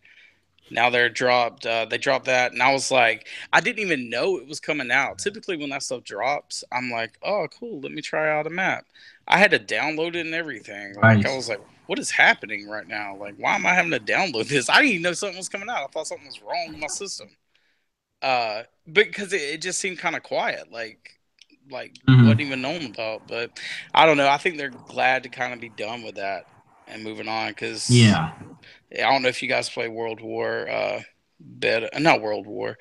now they dropped that, and I was like, I didn't even know it was coming out. Typically, when that stuff drops, I'm like, oh, cool, let me try out a map. I had to download it and everything. I was like, what is happening right now? Like, why am I having to download this? I didn't even know something was coming out. I thought something was wrong with my system. Because it just seemed kind of quiet, wasn't even known about. But I don't know. I think they're glad to kind of be done with that. and moving on because Yeah. I don't know if you guys play World War, not World War,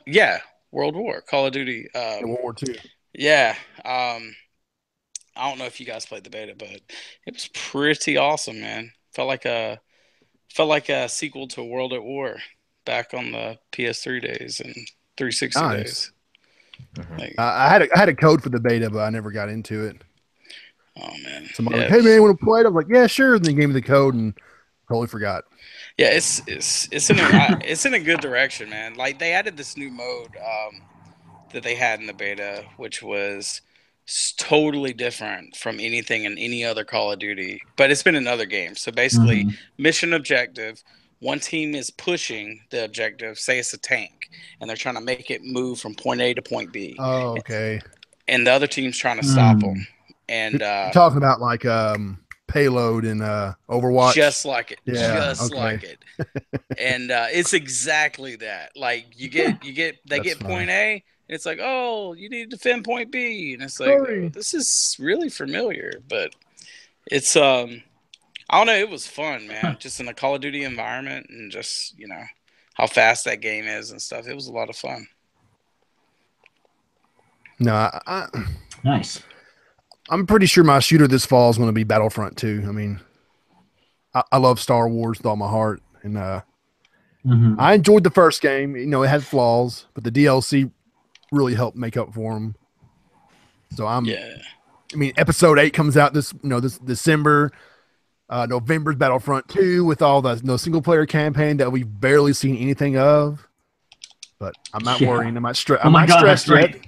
yeah, World War, Call of Duty, World War II. yeah. I don't know if you guys played the beta, but it was pretty awesome, man. Felt like a sequel to World at War back on the PS3 days and 360 Nice. days. Like, I had a code for the beta, but I never got into it. oh man, Somebody yeah, like, hey man, you want to play it? I was like, yeah, sure. And they gave me the code and totally forgot. yeah, it's in a good direction, man. Like they added this new mode that they had in the beta, which was totally different from anything in any other Call of Duty, but it's been in other games. So basically, mission objective. One team is pushing the objective, say it's a tank, and they're trying to make it move from point A to point B. Oh, okay. And the other team's trying to stop them. And you're talking about like payload in Overwatch, just like it, yeah, like it. And it's exactly that. Like they get point A, and it's like, oh, you need to defend point B, and it's like, oh, this is really familiar, but it's I don't know. It was fun, man. Just in a Call of Duty environment and just, how fast that game is and stuff. It was a lot of fun. No, nice. I'm pretty sure my shooter this fall is going to be Battlefront 2. I mean, I love Star Wars with all my heart. And I enjoyed the first game. It had flaws, but the DLC really helped make up for them. So I mean, episode 8 comes out this December. November's Battlefront 2 with all the single player campaign that we've barely seen anything of. But I'm not worrying. I'm not stressed yet.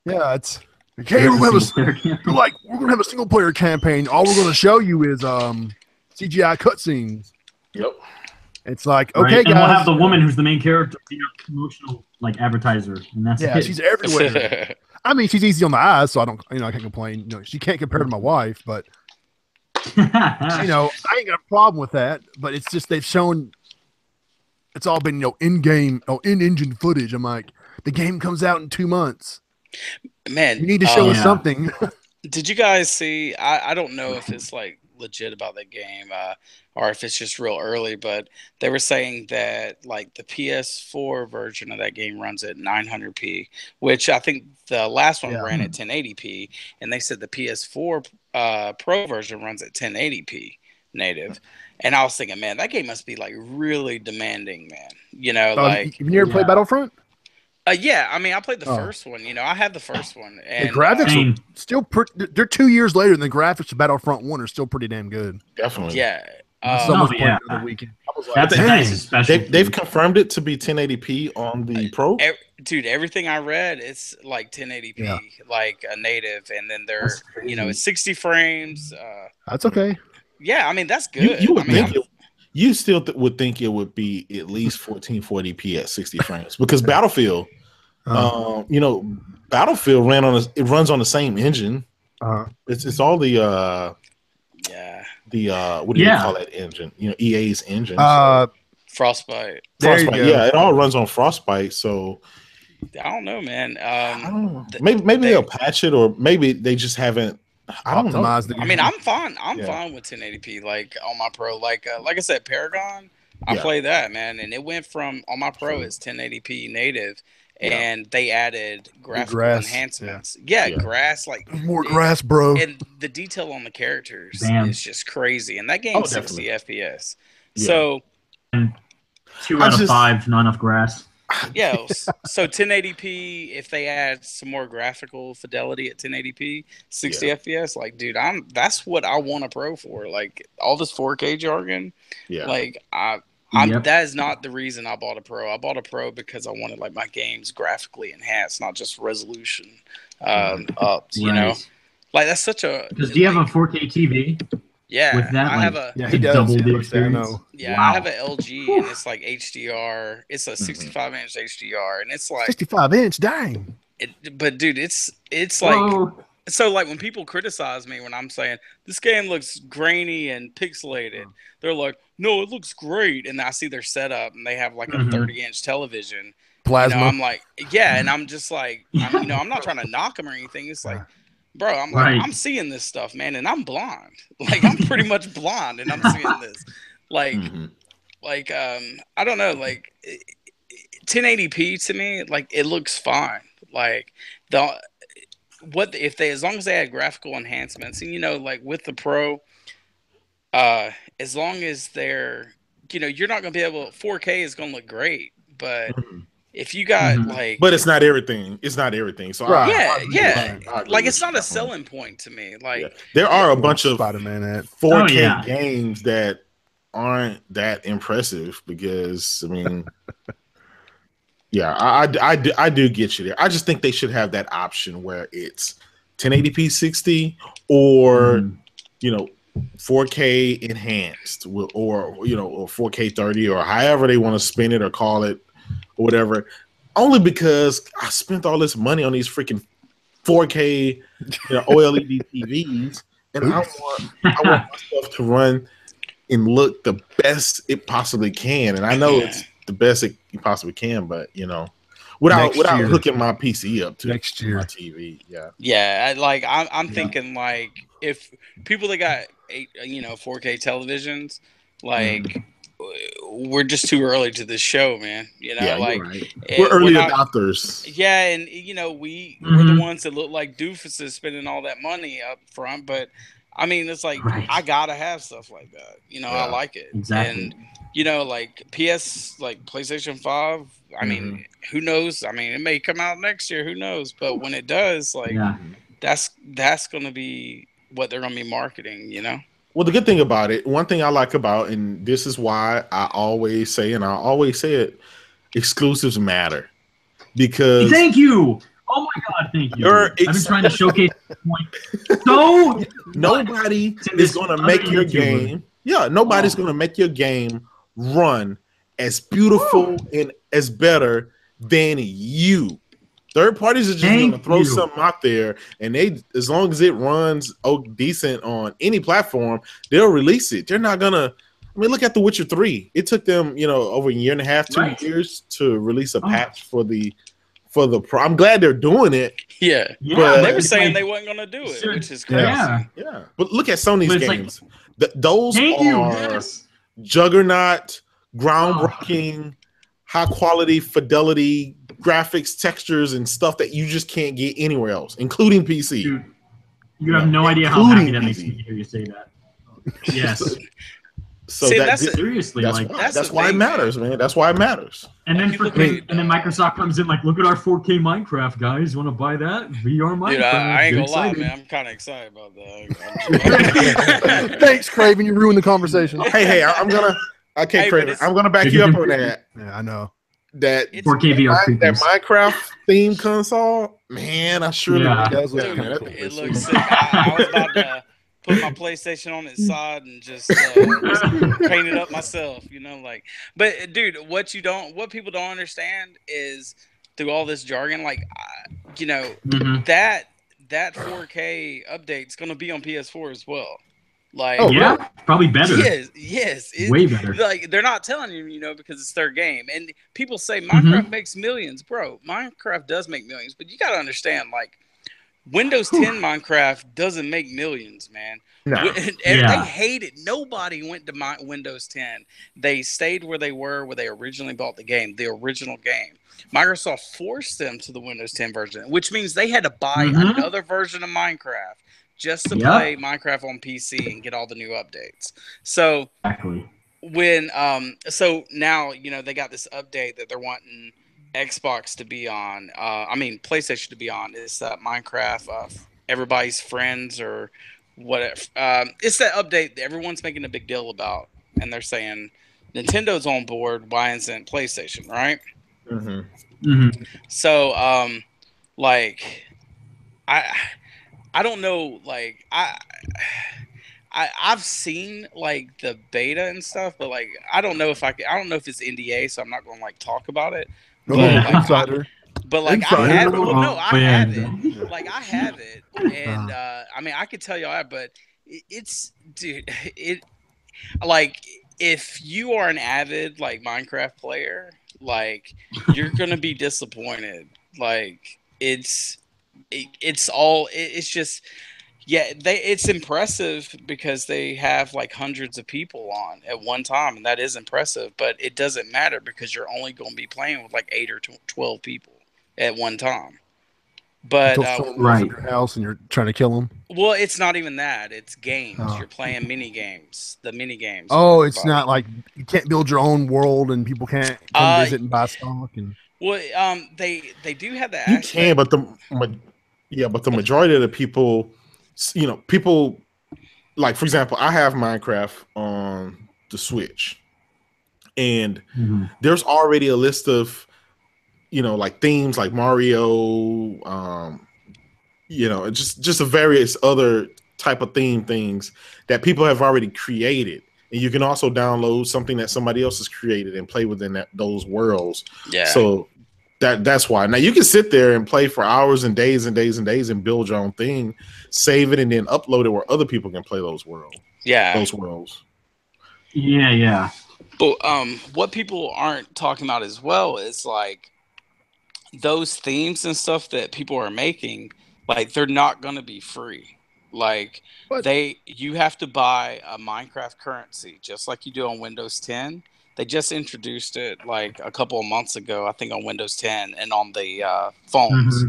Yeah, it's okay. We're gonna have a single player campaign. All we're gonna show you is CGI cutscenes. Yep. It's like, okay, guys. And we'll have the woman who's the main character be a promotional advertiser, and that's it. She's everywhere. I mean, she's easy on the eyes, so I can't complain. She can't compare to my wife, but. I ain't got a problem with that, but it's just they've shown it's all been in-engine footage. I'm like, the game comes out in 2 months. Man, you need to show us something. Did you guys see? I don't know if it's like legit about that game or if it's just real early, but they were saying that like the PS4 version of that game runs at 900p, which I think the last one ran at 1080p, and they said the PS4 Pro version runs at 1080p native. And I was thinking, man, that game must be like really demanding, man. You ever played Battlefront? Yeah, I mean, I played the first one. I had the first one. And the graphics are still they're 2 years later, and the graphics of Battlefront 1 are still pretty damn good. Definitely. Yeah. The weekend. They've confirmed it to be 1080p on the Pro. Dude, everything I read, it's like 1080p, like a native, and then they're it's 60 frames. That's okay. Yeah, I mean that's good. You would think you still would think it would be at least 1440p at 60 frames because Battlefield, Battlefield runs on the same engine. It's all the what do you call that engine? EA's engine. Frostbite. Yeah, it all runs on Frostbite. So I don't know, man. I don't know. Maybe they'll patch it, or maybe they just haven't. I don't know. I mean, I'm fine. I'm fine with 1080p, like on my Pro. Like I said, Paragon. I play that, man, and it went from on my Pro. It's 1080p native. And they added graphical enhancements. Grass, like more grass, bro. And the detail on the characters is just crazy. And that game's 60 FPS. So 2 out of 5, not enough grass. Yeah. So 1080p, if they add some more graphical fidelity at 1080p, 60 FPS, like, dude, that's what I want a Pro for. Like all this 4K jargon. Yeah. Like that is not the reason I bought a Pro. I bought a Pro because I wanted like my games graphically enhanced, not just resolution up. You know, like that's such a. Because do you have a 4K TV? Yeah, with that, I have a. Yeah, he does. Double the experience. Yeah, wow. I have an LG and it's like HDR. It's a 65-inch HDR, and it's like 65-inch. Dang. But dude, it's like. So, like, when people criticize me when I'm saying, this game looks grainy and pixelated, they're like, no, it looks great. And I see their setup, and they have, like, a 30-inch television. Plasma. I'm like, yeah, and I'm just like, I'm not trying to knock them or anything. It's like, bro, I'm like, I'm seeing this stuff, man, and I'm blonde. Like, I'm pretty much blonde, and I'm seeing this. Like, I don't know, like 1080p to me, like it looks fine. Like as long as they add graphical enhancements, and like with the Pro, as long as they're, you're not gonna be able. 4K is gonna look great, but if you got but it's not everything. It's not everything. So I like it's not a selling point to me. Like there are a bunch of Spider-Man at 4K games that aren't that impressive because I mean, I do get you there. I just think they should have that option where it's 1080p 60 or 4K enhanced or or 4K 30 or however they want to spin it or call it or whatever. Only because I spent all this money on these freaking 4K OLED TVs, and I want my stuff to run and look the best it possibly can. And I know it's the best it possibly can, but without hooking my PC up to next year my TV. Like I'm thinking like if people that got 4K televisions, like we're just too early to this show, man. Like we're early adopters. Yeah, and we're the ones that look like doofuses spending all that money up front, but I mean it's like I gotta have stuff like that. I like it. Exactly. And like PlayStation 5, I mean, who knows? I mean, it may come out next year, who knows? But when it does, like that's gonna be what they're gonna be marketing, Well, the good thing about it, one thing I like about, and this is why I always say, and I always say it, exclusives matter. Because thank you. Oh my God, thank you. I've been trying to showcase this point. So nobody is gonna make your game. Yeah, nobody's gonna make your game run as beautiful and as better than you. Third parties are just going to throw something out there, and as long as it runs decent on any platform, they'll release it. They're not gonna. I mean, look at The Witcher 3. It took them, over a year and a half, 2 years to release a patch for the Pro. I'm glad they're doing it. Yeah, but they were saying they weren't going to do it, which is crazy. Yeah. But look at Sony's games. Those are juggernaut, groundbreaking, high quality, fidelity, graphics, textures, and stuff that you just can't get anywhere else, including PC. Dude, you have no idea how happy that makes me to hear you say that. Yes. So seriously, that's why it matters, man. That's why it matters. And then then Microsoft comes in like, look at our 4K Minecraft, guys. Want to buy that VR Minecraft? Dude, I ain't gonna lie, man. I'm kind of excited about that. Thanks, Craven. You ruined the conversation. Hey, I'm gonna back you up on that. Yeah, I know. That 4K VR that Minecraft theme console, man. I sure does look cool. It looks sick. I was about to put my PlayStation on its side and just paint it up myself, But dude, what people don't understand is through all this jargon, like that 4K update's gonna be on PS4 as well. Like, probably better. Yes, way better. Like they're not telling you, because it's their game. And people say Minecraft makes millions, bro. Minecraft does make millions, but you gotta understand, like, Windows 10 Minecraft doesn't make millions, man. No. They hate it. Nobody went to Windows 10. They stayed where they were, where they originally bought the game, the original game. Microsoft forced them to the Windows 10 version, which means they had to buy another version of Minecraft just to play Minecraft on PC and get all the new updates. So when so now they got this update that they're wanting Xbox to be on. PlayStation to be on. It's Minecraft, everybody's friends or whatever. It's that update that everyone's making a big deal about, and they're saying Nintendo's on board. Why isn't PlayStation, right? So like I don't know, like I've seen like the beta and stuff, but like I don't know if it's NDA, so I'm not going to like talk about it. But Insider. I have it. Well, no, I have it. Like I have it, and I could tell you all that, but it's like if you are an avid like Minecraft player, like you're gonna be disappointed. Like it's just yeah, it's impressive because they have like hundreds of people on at one time, and that is impressive. But it doesn't matter because you're only going to be playing with like 8 or 12 people at one time. But Until someone blows up your house and you're trying to kill them. well, it's not even that. It's games. Oh. You're playing mini games. The mini games. Oh, it's not like you can't build your own world and people can't come visit and buy stock and. Well, they do have that. You can, but the majority of the people, people like, for example, I have Minecraft on the Switch, and there's already a list of, like themes like Mario, just a various other type of theme things that people have already created. And you can also download something that somebody else has created and play within those worlds. Yeah. So that's why. Now you can sit there and play for hours and days and days and days and build your own thing, save it, and then upload it where other people can play those worlds. Yeah. Those worlds. Yeah, yeah. But what people aren't talking about as well is like those themes and stuff that people are making, like they're not going to be free. Like you have to buy a Minecraft currency just like you do on Windows 10. They just introduced it like a couple of months ago, I think, on Windows 10 and on the phones.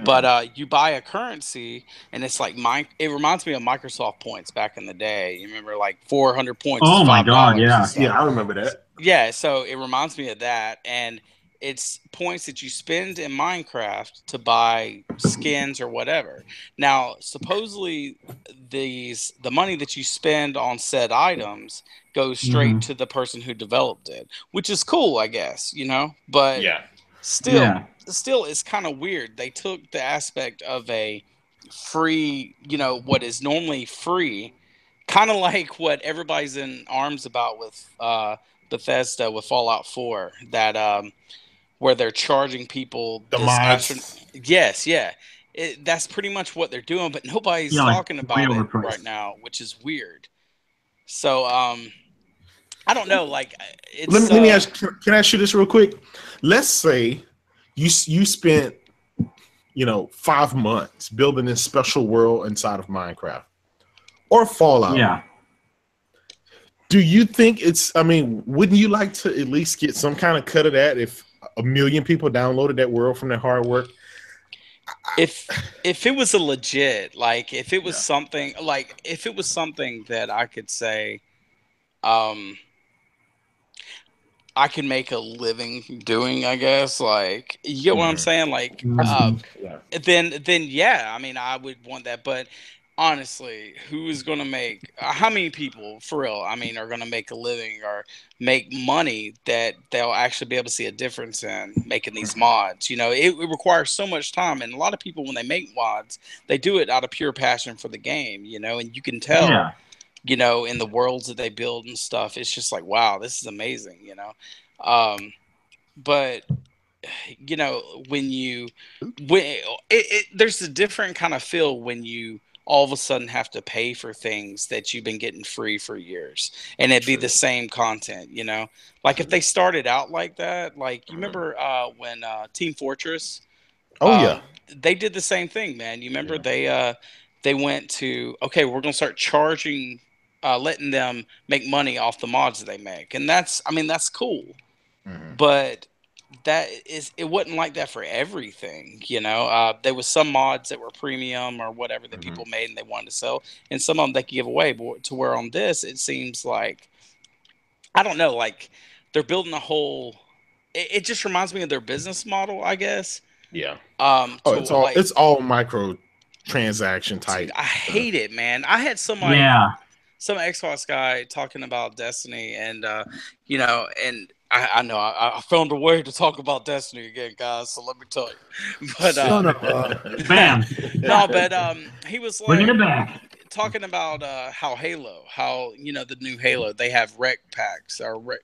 But you buy a currency, and it's like it reminds me of Microsoft points back in the day. You remember, like 400 points. Oh my God, yeah, yeah, I remember that. Yeah, so it reminds me of that, and it's points that you spend in Minecraft to buy skins or whatever. Now, supposedly, the money that you spend on said items goes straight to the person who developed it, which is cool, I guess, But still, it's kind of weird. They took the aspect of a free, what is normally free, kind of like what everybody's in arms about with Bethesda with Fallout 4, that where they're charging people the mods. Yes, yeah. That's pretty much what they're doing, but nobody's talking about it right now, which is weird. So, I don't know. Like, it's, let me ask. Can I ask you this real quick? Let's say you spent 5 months building this special world inside of Minecraft or Fallout. Yeah. Do you think wouldn't you like to at least get some kind of cut of that if 1 million people downloaded that world from their hard work? If it was a legit, like if it was something that I could say, I can make a living doing, I guess, like, you get what I'm saying? Like, then yeah, I mean, I would want that, but honestly, who is going to make, how many people for real, I mean, are going to make a living or make money that they'll actually be able to see a difference in making these mods? It requires so much time, and a lot of people, when they make mods, they do it out of pure passion for the game, and you can tell, in the worlds that they build and stuff, it's just like, wow, this is amazing, but there's a different kind of feel when you all of a sudden have to pay for things that you've been getting free for years, and it'd be the same content, like if they started out like that, like you remember when Team Fortress, they did the same thing, man. You remember they went to, okay, we're gonna start charging, letting them make money off the mods that they make, and that's cool, but it wasn't like that for everything, there was some mods that were premium or whatever that people made and they wanted to sell, and some of them they could give away, but to where on this it seems like, I don't know, like they're building a whole, it just reminds me of their business model, I guess. It's all micro transaction type. I hate it, man. I had some Xbox guy talking about Destiny, and and I know I found a way to talk about Destiny again, guys. So let me tell you, but bam, no, but he was like bringing it back, talking about how the new Halo, they have rec packs or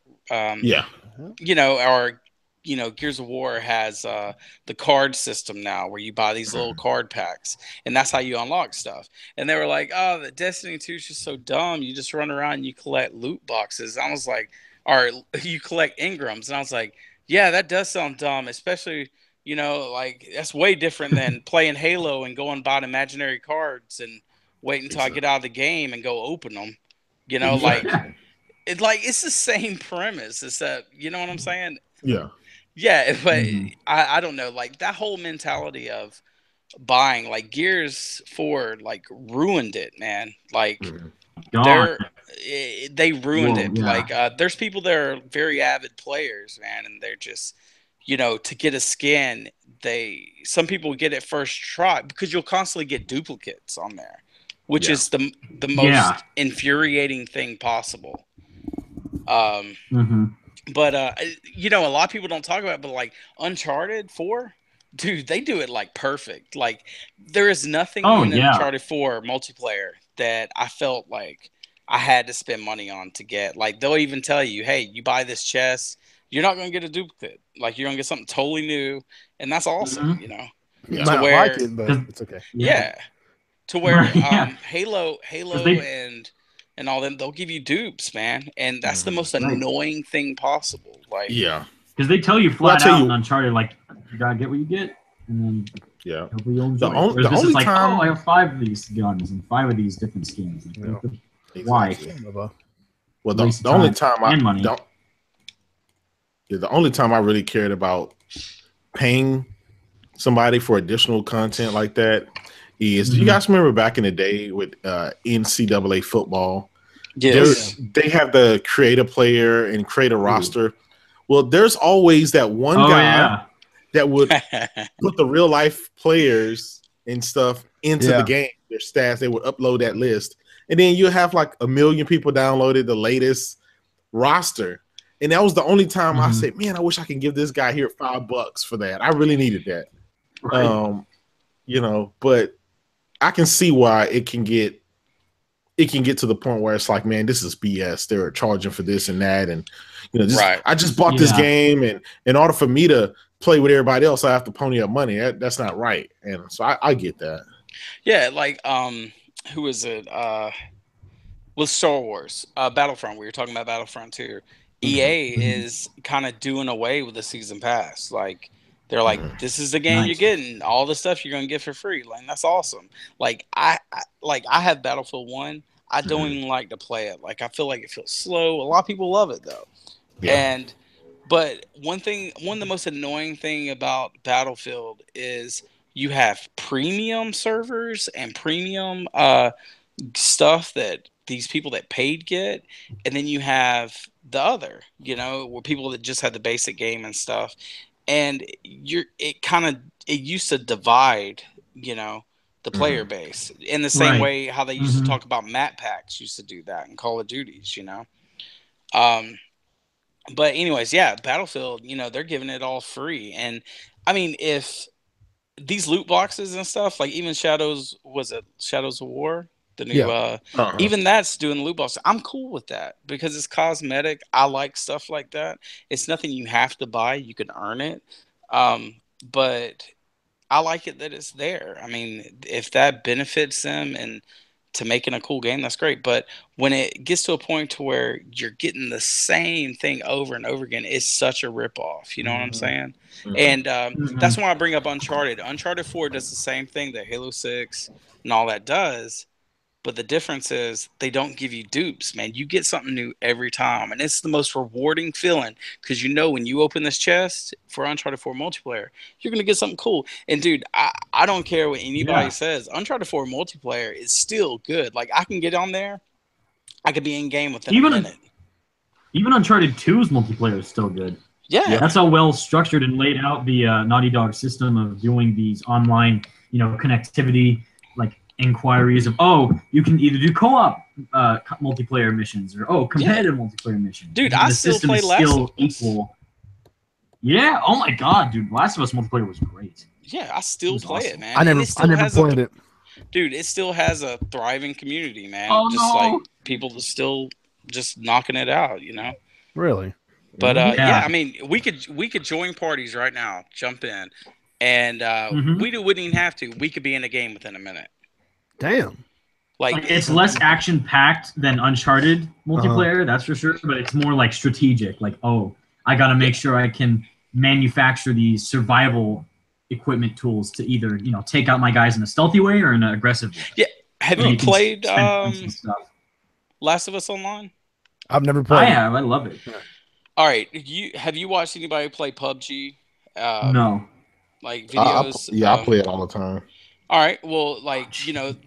Gears of War has the card system now where you buy these little card packs, and that's how you unlock stuff. And they were like, oh, the Destiny 2 is just so dumb. You just run around and you collect loot boxes. I was like, or you collect engrams. And I was like, yeah, that does sound dumb, especially You know, like that's way different than playing Halo and going buying imaginary cards and wait until I get out of the game and go open them. You know, like it's the same premise. It's that, you know what I'm saying? Yeah. Yeah, but I don't know, like that whole mentality of buying, like Gears 4 like ruined it, man. Like they ruined it. Yeah. Like there's people that are very avid players, man, and they're just, you know, to get a skin, some people get it first try because you'll constantly get duplicates on there, which is the most infuriating thing possible. But you know, a lot of people don't talk about it, but like Uncharted 4, dude, they do it like perfect. Like there is nothing in Uncharted 4 multiplayer that I felt like I had to spend money on to get. Like they'll even tell you, hey, you buy this chest, you're not gonna get a duplicate. Like you're gonna get something totally new, and that's awesome, you know. You might not like it, but it's okay. Yeah. To where Halo and all them, they'll give you dupes, man, and that's the most annoying thing possible. Like, because they tell you flat out in Uncharted, like you gotta get what you get, and then hopefully you'll enjoy it. This is like, I have 5 of these guns and 5 of these different skins. Like, why? Well, the only time the only time I really cared about paying somebody for additional content like that is, do you guys remember back in the day with NCAA football? Yes. They have the create a player and create a roster. Well, there's always that one guy that would put the real life players and stuff into the game, their stats. They would upload that list. And then you have like 1 million people downloaded the latest roster. And that was the only time I said, man, I wish I could give this guy here $5 for that. I really needed that. Right. You know, but I can see why it can get to the point where it's like, man, this is BS. They're charging for this and that. And, you know, I just bought this game, and in order for me to play with everybody else, I have to pony up money. That's not right. And so I get that. Yeah, like who is it? With Star Wars, Battlefront. We were talking about Battlefront 2. EA is kind of doing away with the season pass. Like they're like, this is the game you're getting, all the stuff you're gonna get for free. Like that's awesome. Like I have Battlefield 1. I don't even like to play it. Like I feel like it feels slow. A lot of people love it though. But one of the most annoying thing about Battlefield is you have premium servers and premium stuff that these people that paid get, and then you have the other, you know, where people that just had the basic game and stuff, and it used to divide, you know, the player base in the same way how they used to talk about map packs used to do that in Call of Duties, you know. But anyways, Battlefield, you know, they're giving it all free, and I mean, if these loot boxes and stuff, like even Shadows of War, the new even that's doing loot boxes. I'm cool with that because it's cosmetic. I like stuff like that. It's nothing you have to buy. You can earn it. But I like it that it's there. I mean, if that benefits them and to making a cool game, that's great. But when it gets to a point to where you're getting the same thing over and over again, it's such a ripoff. You know what I'm saying? And that's why I bring up Uncharted. Uncharted 4 does the same thing that Halo 6 and all that does. But the difference is they don't give you dupes, man. You get something new every time. And it's the most rewarding feeling because you know when you open this chest for Uncharted 4 multiplayer, you're going to get something cool. And, dude, I don't care what anybody says. Uncharted 4 multiplayer is still good. Like, I can get on there. I could be in game within a minute. Even Uncharted 2's multiplayer is still good. Yeah. That's how well structured and laid out the Naughty Dog system of doing these online, you know, connectivity, like, inquiries of, you can either do co-op multiplayer missions or competitive multiplayer missions. Dude, I still play Last of Us. Equal. Yeah, oh my god, dude, Last of Us multiplayer was great. Yeah, I still play it, man. I never played it. Dude, it still has a thriving community, man. Like people still just knocking it out, you know. Really? But I mean, we could join parties right now, jump in, and we wouldn't even have to. We could be in a game within a minute. Damn. Like it's less action packed than Uncharted multiplayer, that's for sure. But it's more like strategic. Like, I got to make sure I can manufacture these survival equipment tools to either take out my guys in a stealthy way or in an aggressive way. Yeah. Have you played Stuff. Last of Us Online? I've never played. I have. I love it. All right. Have you watched anybody play PUBG? No. Like videos? I play it all the time. All right. Well, like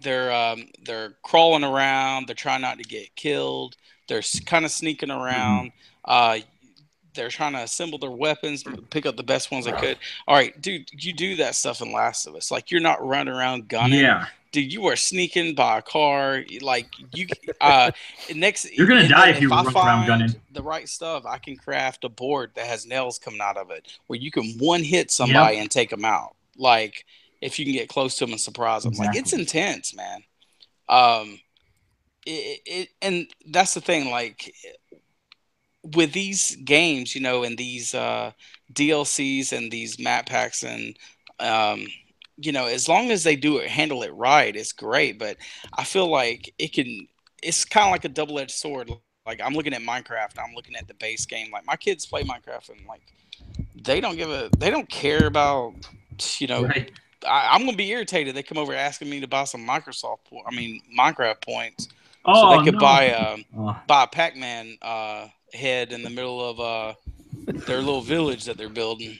they're crawling around. They're trying not to get killed. They're kind of sneaking around. They're trying to assemble their weapons, pick up the best ones they could. All right, dude, you do that stuff in Last of Us. Like, you're not running around gunning. Yeah. Dude, you are sneaking by a car. Like, you You're gonna die if you run around gunning. The right stuff, I can craft a board that has nails coming out of it, where you can one hit somebody and take them out. Like, if you can get close to them and surprise them. Exactly. Like, it's intense, man. And that's the thing. Like, with these games, and these DLCs and these map packs, and as long as they handle it right, it's great. But I feel like it's kind of like a double-edged sword. Like, I'm looking at Minecraft, I'm looking at the base game. Like, my kids play Minecraft, and like they don't care about Right. I'm gonna be irritated. They come over asking me to buy some Minecraft points, Oh, so they could buy a Pac-Man head in the middle of their little village that they're building.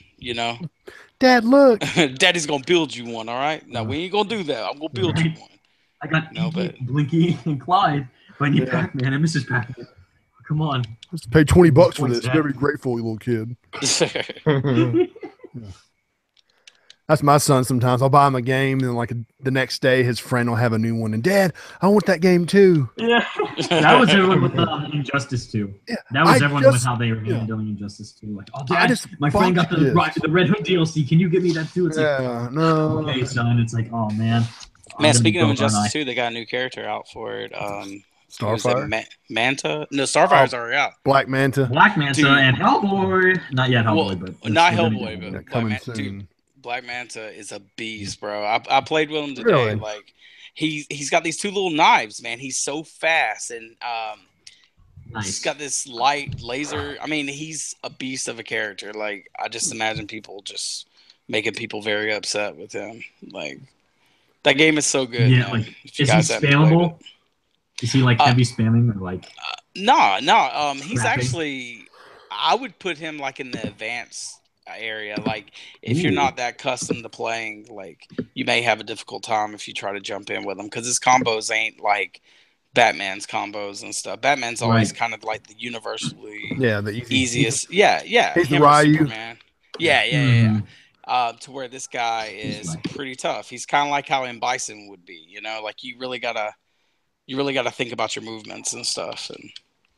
Dad, look. Daddy's gonna build you one. All right. Now we ain't gonna do that. I'm gonna build you one. I got Blinky and Clyde, but I need Pac-Man and Mrs. Pac-Man. Come on. Just pay $20 for this. Very grateful, you little kid. That's my son. Sometimes I'll buy him a game, and like the next day, his friend will have a new one. And Dad, I want that game too. Yeah, that was everyone with Injustice 2. Yeah, that was everyone with how they were handling Injustice 2. Like, oh, Dad, my friend got the Red Hood DLC. Can you give me that too? It's no. Okay, son. It's like, oh man. Man, speaking of Injustice 2, they got a new character out for it. Starfire? Manta? No, Starfire's already out. Black Manta. And Hellboy. Not yet Hellboy, but not Hellboy, but coming soon. Black Manta is a beast, bro. I played with him today. Really? Like, he's got these two little knives, man. He's so fast, and he's got this light laser. I mean, he's a beast of a character. Like, I just imagine people just making people very upset with him. Like, that game is so good. Yeah, man. like, is he spammable? Is he like heavy spamming or like? No. He's actually. I would put him like in the advanced area. Like, if you're not that accustomed to playing, like, you may have a difficult time if you try to jump in with him, because his combos ain't like Batman's combos and stuff. Batman's always kind of like the universally the easiest. Yeah. He's the Ryu. Yeah. To where this guy is pretty tough. He's kind of like how M. Bison would be. Like, you really gotta think about your movements and stuff.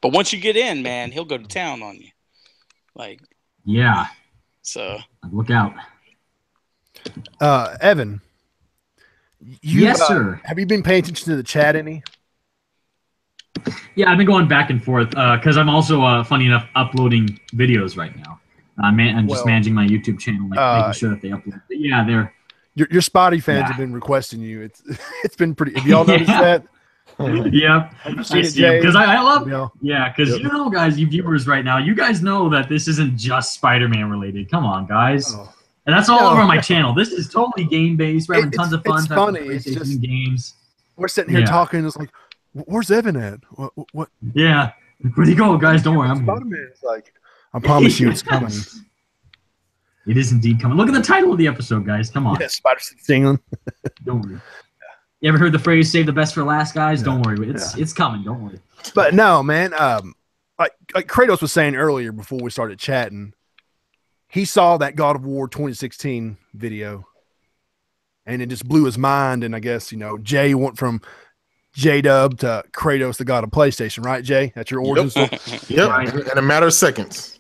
But once you get in, man, he'll go to town on you. Like, yeah. So look out. Evan. Yes, sir. Have you been paying attention to the chat any? Yeah, I've been going back and forth because I'm also, funny enough, uploading videos right now. I'm just managing my YouTube channel, making sure that they upload. But yeah, they're your Spidey fans have been requesting you. It's been pretty. Have y'all noticed that? Yeah, because I love because guys, you viewers right now, you guys know that this isn't just Spider-Man related. Come on, guys, and that's all over my channel. This is totally game based. We're having tons of fun. It's funny. It's just games. We're sitting here talking. It's like, where's Evan at? What? Yeah, where'd he go, guys? Don't worry, I'm Spider-Man. It's like, I promise you, it's coming. It is indeed coming. Look at the title of the episode, guys. Come on. Yeah, Spider-Man. Don't worry. You ever heard the phrase "save the best for last," guys? Don't worry, it's coming. Don't worry. But no, man. Like Kratos was saying earlier before we started chatting, he saw that God of War 2016 video, and it just blew his mind. And I guess Jay went from J-Dub to Kratos, the God of PlayStation, right, Jay? That's your origin story. Yep, right. In a matter of seconds.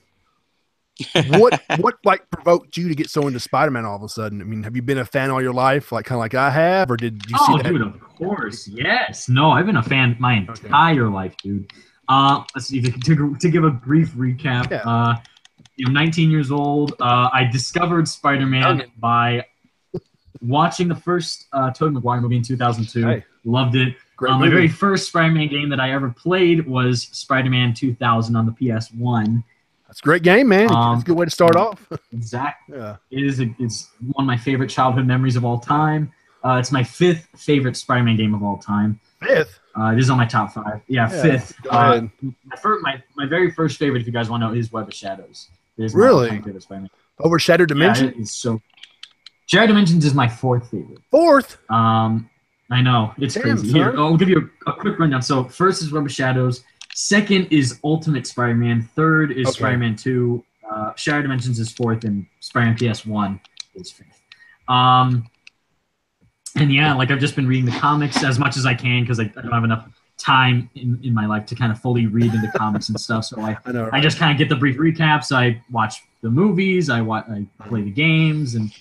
What like provoked you to get so into Spider-Man all of a sudden? I mean, have you been a fan all your life, like kind of like I have, or did you see that? Dude, of course, yes. No, I've been a fan my entire life, dude. Let's see, to give a brief recap. 19 years old. I discovered Spider-Man by watching the first Tobey Maguire movie in 2002. Loved it. My very first Spider-Man game that I ever played was Spider-Man 2000 on the PS1. That's a great game, man. It's a good way to start off. Exactly. Yeah. It's one of my favorite childhood memories of all time. It's my 5th favorite Spider-Man game of all time. 5th? It is on my top 5. Yeah, 5th. Go ahead. My very first favorite, if you guys want to know, is Web of Shadows. It is Really? my favorite Spider-Man. Over Shattered Dimension? Yeah, it is so. Shattered Dimensions is my 4th favorite. 4th? I know it's crazy. Son. Here, I'll give you a quick rundown. So first is Web of Shadows. Second is Ultimate Spider-Man. Third is Spider-Man 2. Shattered Dimensions is 4th, and Spider-Man PS1 is 5th. And yeah, like I've just been reading the comics as much as I can because I don't have enough time in my life to kind of fully read into comics and stuff. So I just kind of get the brief recaps. I watch the movies. I play the games. And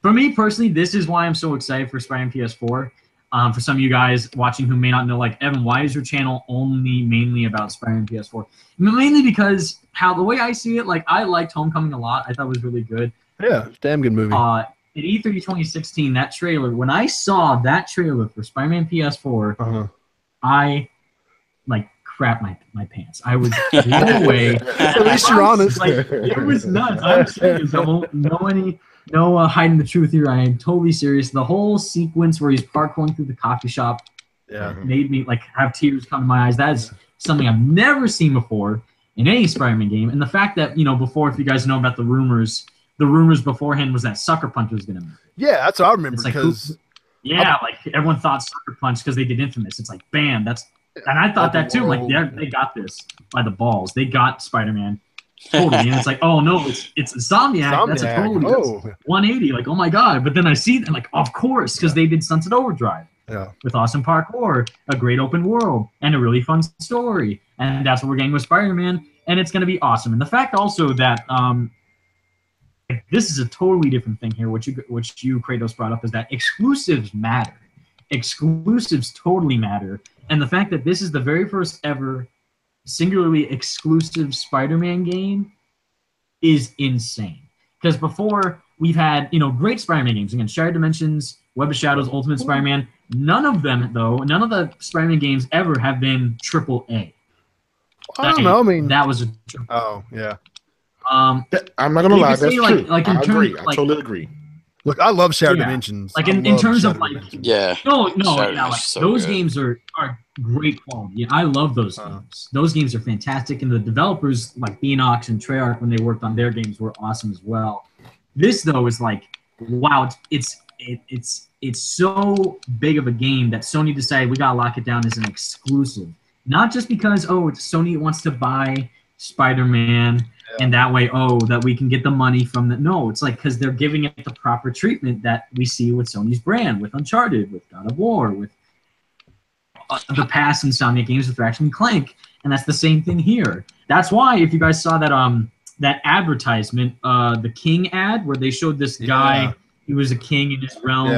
for me personally, this is why I'm so excited for Spider-Man PS4. For some of you guys watching who may not know, like, Evan, why is your channel mainly about Spider-Man PS4? Mainly because the way I see it, like, I liked Homecoming a lot. I thought it was really good. Yeah, damn good movie. At E3 2016, that trailer, when I saw that trailer for Spider-Man PS4, I, like, crap my pants. I was blown away. At least you're honest. Like, it was nuts. I'm serious. No hiding the truth here. I am totally serious. The whole sequence where he's parkouring through the coffee shop made me, like, have tears come to my eyes. That is something I've never seen before in any Spider-Man game. And the fact that, before, if you guys know about the rumors beforehand was that Sucker Punch was going to make it. Yeah, that's what I remember. Like, like everyone thought Sucker Punch because they did Infamous. It's like, bam, and I thought that too. I'm like, they got this by the balls. They got Spider-Man totally. And it's like, oh no, it's Insomniac. That's a totally 180. Like, oh my god. But then I see them like, of course, because they did Sunset Overdrive. Yeah. With awesome parkour, a great open world, and a really fun story. And that's what we're getting with Spider-Man. And it's going to be awesome. And the fact also that this is a totally different thing here, which you Kratos brought up, is that exclusives matter. Exclusives totally matter. And the fact that this is the very first ever singularly exclusive Spider-Man game is insane. Because before, we've had, great Spider-Man games. Again, Shattered Dimensions, Web of Shadows, Ultimate Spider-Man. None of the Spider-Man games ever have been AAA. I don't know. I mean, that was yeah. I'm not gonna lie, that's true. I agree. I totally agree. Look, I love Shattered Dimensions. Like in terms of like, those games are great quality. Yeah, I love those games. Those games are fantastic, and the developers like Beanox and Treyarch, when they worked on their games, were awesome as well. This though is like, wow, it's so big of a game that Sony decided we gotta lock it down as an exclusive. Not just because Sony wants to buy Spider-Man. And that way, that we can get the money from the... No, it's like because they're giving it the proper treatment that we see with Sony's brand, with Uncharted, with God of War, with the past Insomniac games with Ratchet and Clank. And that's the same thing here. That's why, if you guys saw that advertisement, the King ad, where they showed this guy, he was a king in his realm,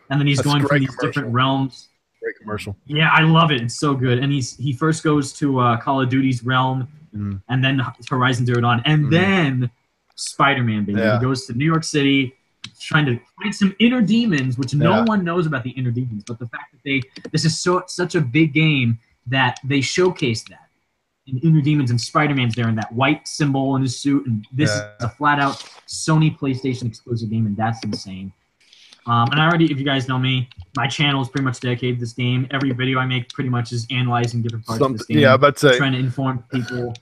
and then he's going through these different realms. Great commercial. Yeah, I love it. It's so good. And he first goes to Call of Duty's realm, and then Horizon Zero Dawn, and then Spider-Man, baby. He goes to New York City, trying to fight some inner demons, which no one knows about the inner demons. But the fact that this is such a big game that they showcase that. And inner demons and Spider-Man's there, and that white symbol in his suit, and this is a flat-out Sony PlayStation exclusive game, and that's insane. And I already, if you guys know me, my channel is pretty much dedicated to this game. Every video I make pretty much is analyzing different parts of this game. Yeah, but trying to inform people.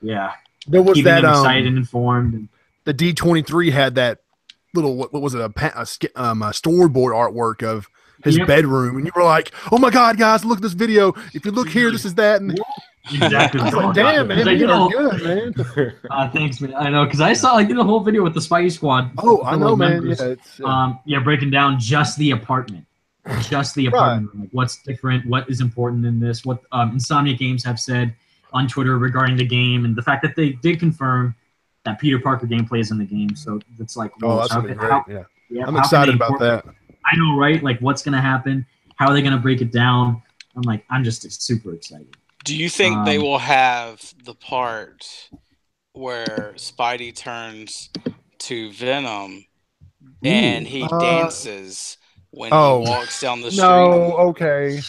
Yeah, there was keeping them excited and informed. The D23 had that little what was it, a storyboard artwork of his bedroom, and you were like, "Oh my God, guys, look at this video! If you look here, this is that." And exactly. Like, damn, man, you are good, man. Thanks, man. I know, because I saw the whole video with the Spidey Squad. Oh, I know, man. Yeah, breaking down just the apartment. Just the apartment. Right. Like, what's different? What is important in this? What Insomniac Games have said on Twitter regarding the game, and the fact that they did confirm that Peter Parker gameplay is in the game. So it's like, that's gonna be great. Yeah, I'm excited about that. I know, right? Like, what's gonna happen? How are they gonna break it down? I'm just super excited. Do you think they will have the part where Spidey turns to Venom and he dances when Oh. he walks down the street. No, okay.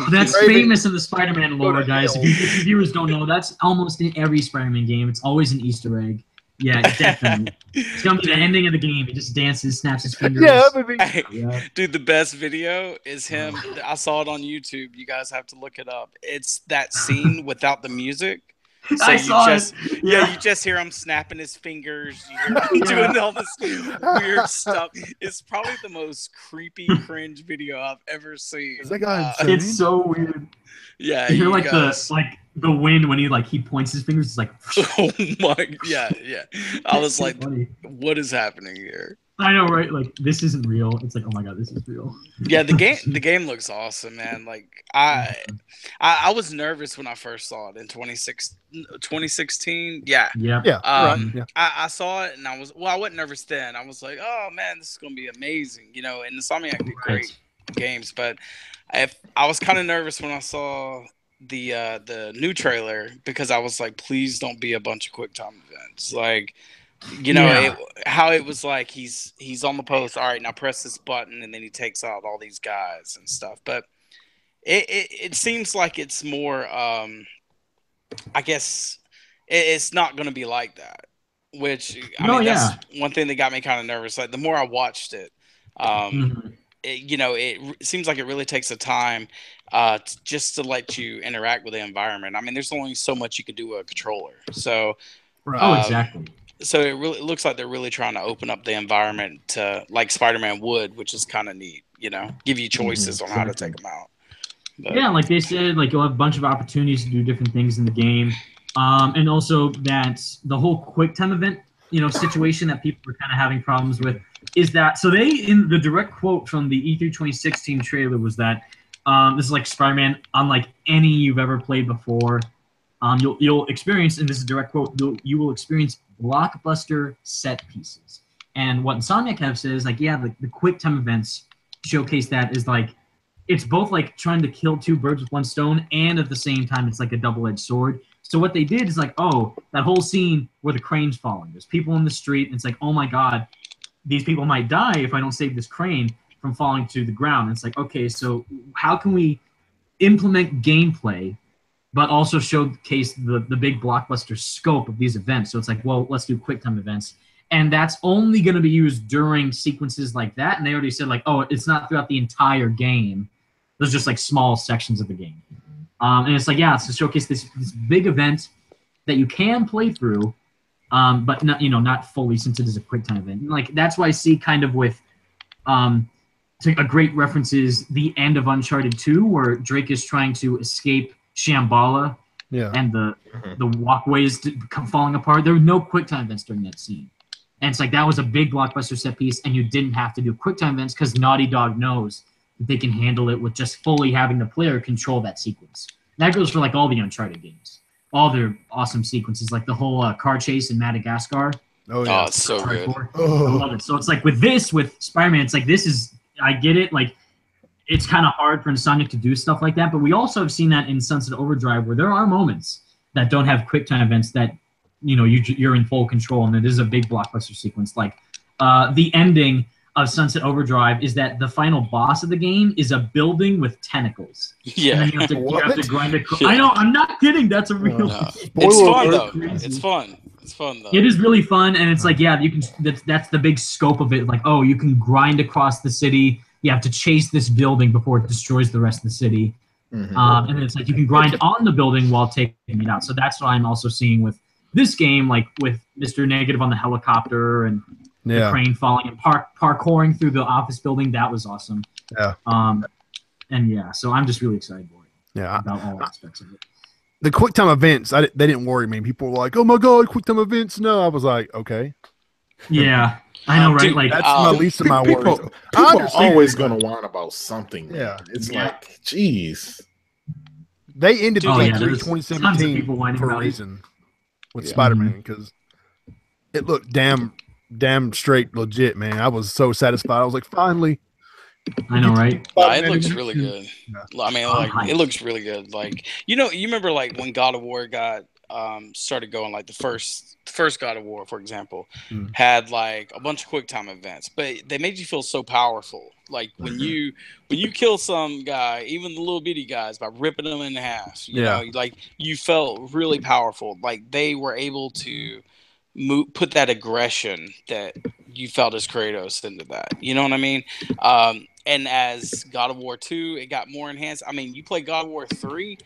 That's Raven- famous in the Spider-Man Go to lore, guys. hell. If you viewers don't know, that's almost in every Spider-Man game. It's always an Easter egg. Yeah, definitely. It's gonna be the ending of the game. He just dances, snaps his fingers. Yeah, that would be. Yeah. Dude, the best video is him. I saw it on YouTube. You guys have to look it up. It's that scene without the music. So I you saw just, it. yeah, you just hear him snapping his fingers. You hear him doing all this weird stuff. It's probably the most creepy, cringe video I've ever seen. Is that guy insane? It's so weird. Yeah, You hear you like guys- the wind when he points his fingers. It's like Oh my, yeah. I was so like, funny. what is happening here? I know, right? Like this isn't real. It's like, oh my god, this is real. Yeah, the game looks awesome, man. Like I was nervous when I first saw it in 2016. Yeah. Yeah. Yeah. I saw it and I wasn't nervous then. I was like, oh man, this is gonna be amazing, you know. And Insomniac did great games, but I was kind of nervous when I saw the new trailer because I was like, please don't be a bunch of quick time events, like. You know how it was like he's on the post. All right, now press this button, and then he takes out all these guys and stuff. But it seems like it's more. I guess it's not going to be like that. Which that's one thing that got me kind of nervous. Like the more I watched it, it seems like it really takes the time just to let you interact with the environment. I mean, there's only so much you can do with a controller. So. Exactly. So it looks like they're really trying to open up the environment to like Spider-Man would, which is kind of neat, you know, give you choices on how to take them out. But, yeah, like they said, like you'll have a bunch of opportunities to do different things in the game, and also that the whole quick time event, situation that people are kind of having problems with is that. So they in the direct quote from the E3 2016 trailer was that this is like Spider-Man unlike any you've ever played before. You'll experience, and this is a direct quote, you will experience blockbuster set pieces. And what Insomniac have said is like, yeah, the quick time events showcase that is like, it's both like trying to kill two birds with one stone, and at the same time, it's like a double-edged sword. So what they did is like, oh, that whole scene where the crane's falling. There's people in the street, and it's like, oh my God, these people might die if I don't save this crane from falling to the ground. And it's like, okay, so how can we implement gameplay but also showcase the big blockbuster scope of these events? So it's like, well, let's do quick time events. And that's only going to be used during sequences like that. And they already said, like, oh, it's not throughout the entire game. Those are just, like, small sections of the game. And it's like, yeah, it's to showcase this big event that you can play through, but not fully since it is a quick time event. And, like, that's why I see kind of with a great reference is the end of Uncharted 2, where Drake is trying to escape Shambhala, and the walkways come falling apart. There were no quick time events during that scene, and it's like that was a big blockbuster set piece, and you didn't have to do quick time events because Naughty Dog knows that they can handle it with just fully having the player control that sequence. And that goes for like all the Uncharted games, all their awesome sequences, like the whole car chase in Madagascar. Oh yeah, it's so good. I love it. So it's like with Spider-Man, it's like I get it, like. It's kind of hard for Insomniac to do stuff like that, but we also have seen that in Sunset Overdrive where there are moments that don't have quick time events that, you're in full control, and it is a big blockbuster sequence. Like the ending of Sunset Overdrive is that the final boss of the game is a building with tentacles. Yeah. And then you have to grind it. I know, I'm not kidding. That's a real It's fun, though. It's fun. It's fun, though. It is really fun, and it's like, yeah, you can. That's the big scope of it. Like, oh, you can grind across the city. You have to chase this building before it destroys the rest of the city. And then it's like you can grind on the building while taking it out. So that's what I'm also seeing with this game, like with Mr. Negative on the helicopter and the crane falling and parkouring through the office building. That was awesome. Yeah. So I'm just really excited for it. Yeah. About all aspects of it. The quick time events, they didn't worry me. People were like, "Oh my God, quick time events!" No, I was like, "Okay." Yeah, I know, right? Dude, like that's my least of my worries. People are always going to whine about something. Man. Yeah. It's like, geez. They ended Oh, yeah, E3 there's tons of 2017 people whining for a about it. reason with Spider-Man because it looked damn straight legit, man. I was so satisfied. I was like, finally. I know, right? It looks really good. Yeah. I mean, like, it looks really good. Like, you remember like when God of War got started going, like the first God of War, for example, had like a bunch of quick time events, but they made you feel so powerful. Like when you kill some guy, even the little bitty guys, by ripping them in half, you know, like you felt really powerful. Like they were able to put that aggression that you felt as Kratos into that. You know what I mean? And as God of War 2, it got more enhanced. I mean, you play God of War 3,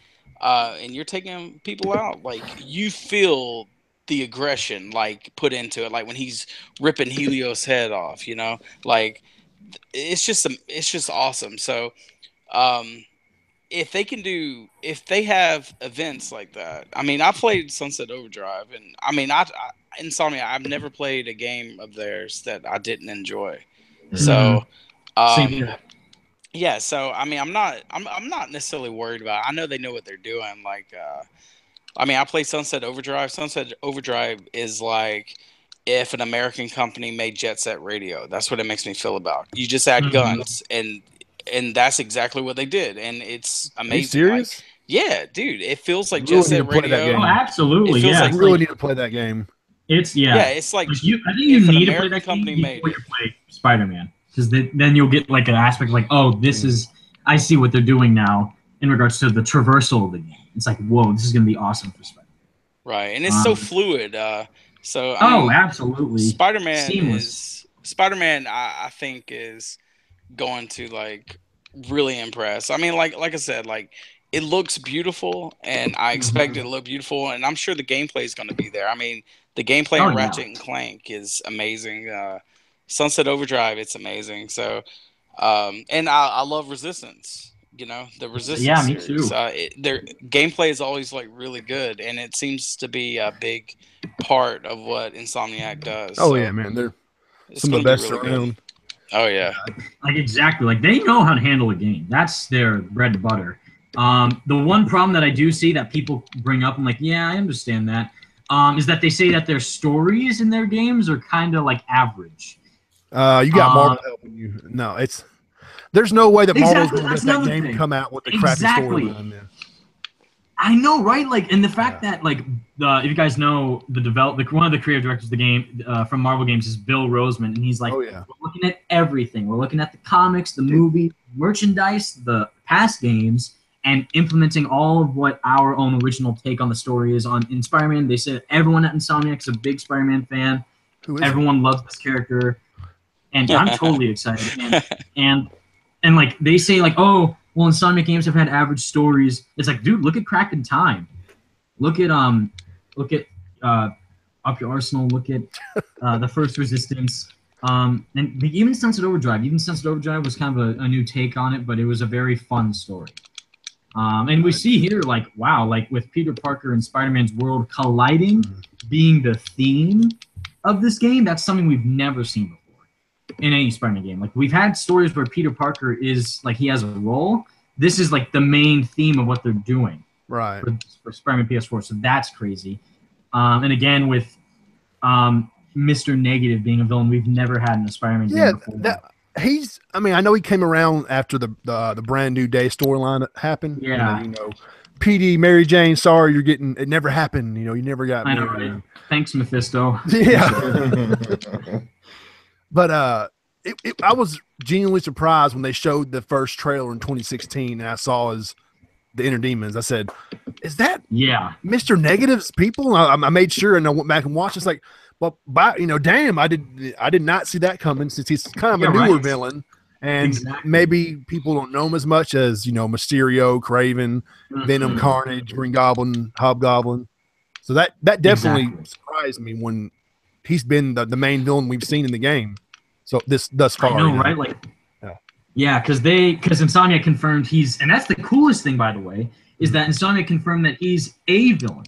and you're taking people out. Like you feel the aggression like put into it, like when he's ripping Helios' head off. You know, like it's just awesome. So, if they have events like that, I mean, I played Sunset Overdrive, and I mean, Insomnia, I've never played a game of theirs that I didn't enjoy. So, Same here. yeah. So, I mean, I'm not necessarily worried about it. I know they know what they're doing. Like, I mean, I play Sunset Overdrive. Sunset Overdrive is like if an American company made Jet Set Radio. That's what it makes me feel about. You just add guns, and that's exactly what they did, and it's amazing. Are you serious? Like, yeah, dude, it feels like I really Jet Set need to play that Radio. game. Oh, absolutely. It feels Yeah, like I really need to play that game. it's it's like I think you if an need to play American that company game made before it. you play Spider-Man, because then you'll get like an aspect of like, oh, this is I see what they're doing now in regards to the traversal of the game. It's like, whoa, this is gonna be awesome for Spider-Man. Right, and it's so fluid. So I mean, absolutely. Spider-Man, I think is going to like really impress. I mean, like I said, like it looks beautiful, and I expect it to look beautiful, and I'm sure the gameplay is going to be there. I mean, the gameplay in Ratchet and Clank is amazing. Sunset Overdrive, it's amazing. So, and I love Resistance. You know, the Resistance me series. too. Their gameplay is always like really good, and it seems to be a big part of what Insomniac does. Oh so yeah, man, they're it's some of the gonna be best really around. good. Oh yeah. Like exactly. Like they know how to handle a game. That's their bread and butter. The one problem that I do see that people bring up, I'm like, yeah, I understand that, is that they say that their stories in their games are kind of like average. You got Marvel helping you. No, there's no way that Marvel's Exactly, going to that's let that another game thing. come out with a Exactly. crappy storyline. Yeah. I know, right? Like, and the fact that, like, if you guys know one of the creative directors of the game from Marvel Games is Bill Roseman, and he's like, Oh, yeah. we're looking at everything. We're looking at the comics, the movie, merchandise, the past games, and implementing all of what our own original take on the story is in Spider-Man. They said everyone at Insomniac is a big Spider-Man fan. Everyone loves this character, and I'm totally excited. And like they say, like, oh, well, Insomniac games have had average stories. It's like, dude, look at Crack in Time. Look at Up Your Arsenal. Look at the First Resistance. And even Sunset Overdrive. Even Sunset Overdrive was kind of a new take on it, but it was a very fun story. And we see here, like, wow, like with Peter Parker and Spider-Man's world colliding being the theme of this game, that's something we've never seen before in any Spider-Man game. Like, we've had stories where Peter Parker is, like, he has a role. This is, like, the main theme of what they're doing. Right. For Spider-Man PS4, so that's crazy. And again, with Mr. Negative being a villain we've never had in a Spider-Man game before. I know he came around after the Brand New Day storyline happened. Yeah. You know, PD, Mary Jane, sorry, it never happened. You know, you never got married. I know, right? Thanks, Mephisto. Yeah. But I was genuinely surprised when they showed the first trailer in 2016 and I saw the Inner Demons. I said, is that Mr. Negative's people? I made sure, and I went back and watched. It's like, well, damn, I did not see that coming, since he's kind of a newer villain, and maybe people don't know him as much as, Mysterio, Kraven, Venom, Carnage, Green Goblin, Hobgoblin. So that definitely surprised me when he's been the main villain we've seen in the game. So thus far, I know, right? Like, because Insomniac confirmed and that's the coolest thing, by the way, is that Insomniac confirmed that he's a villain.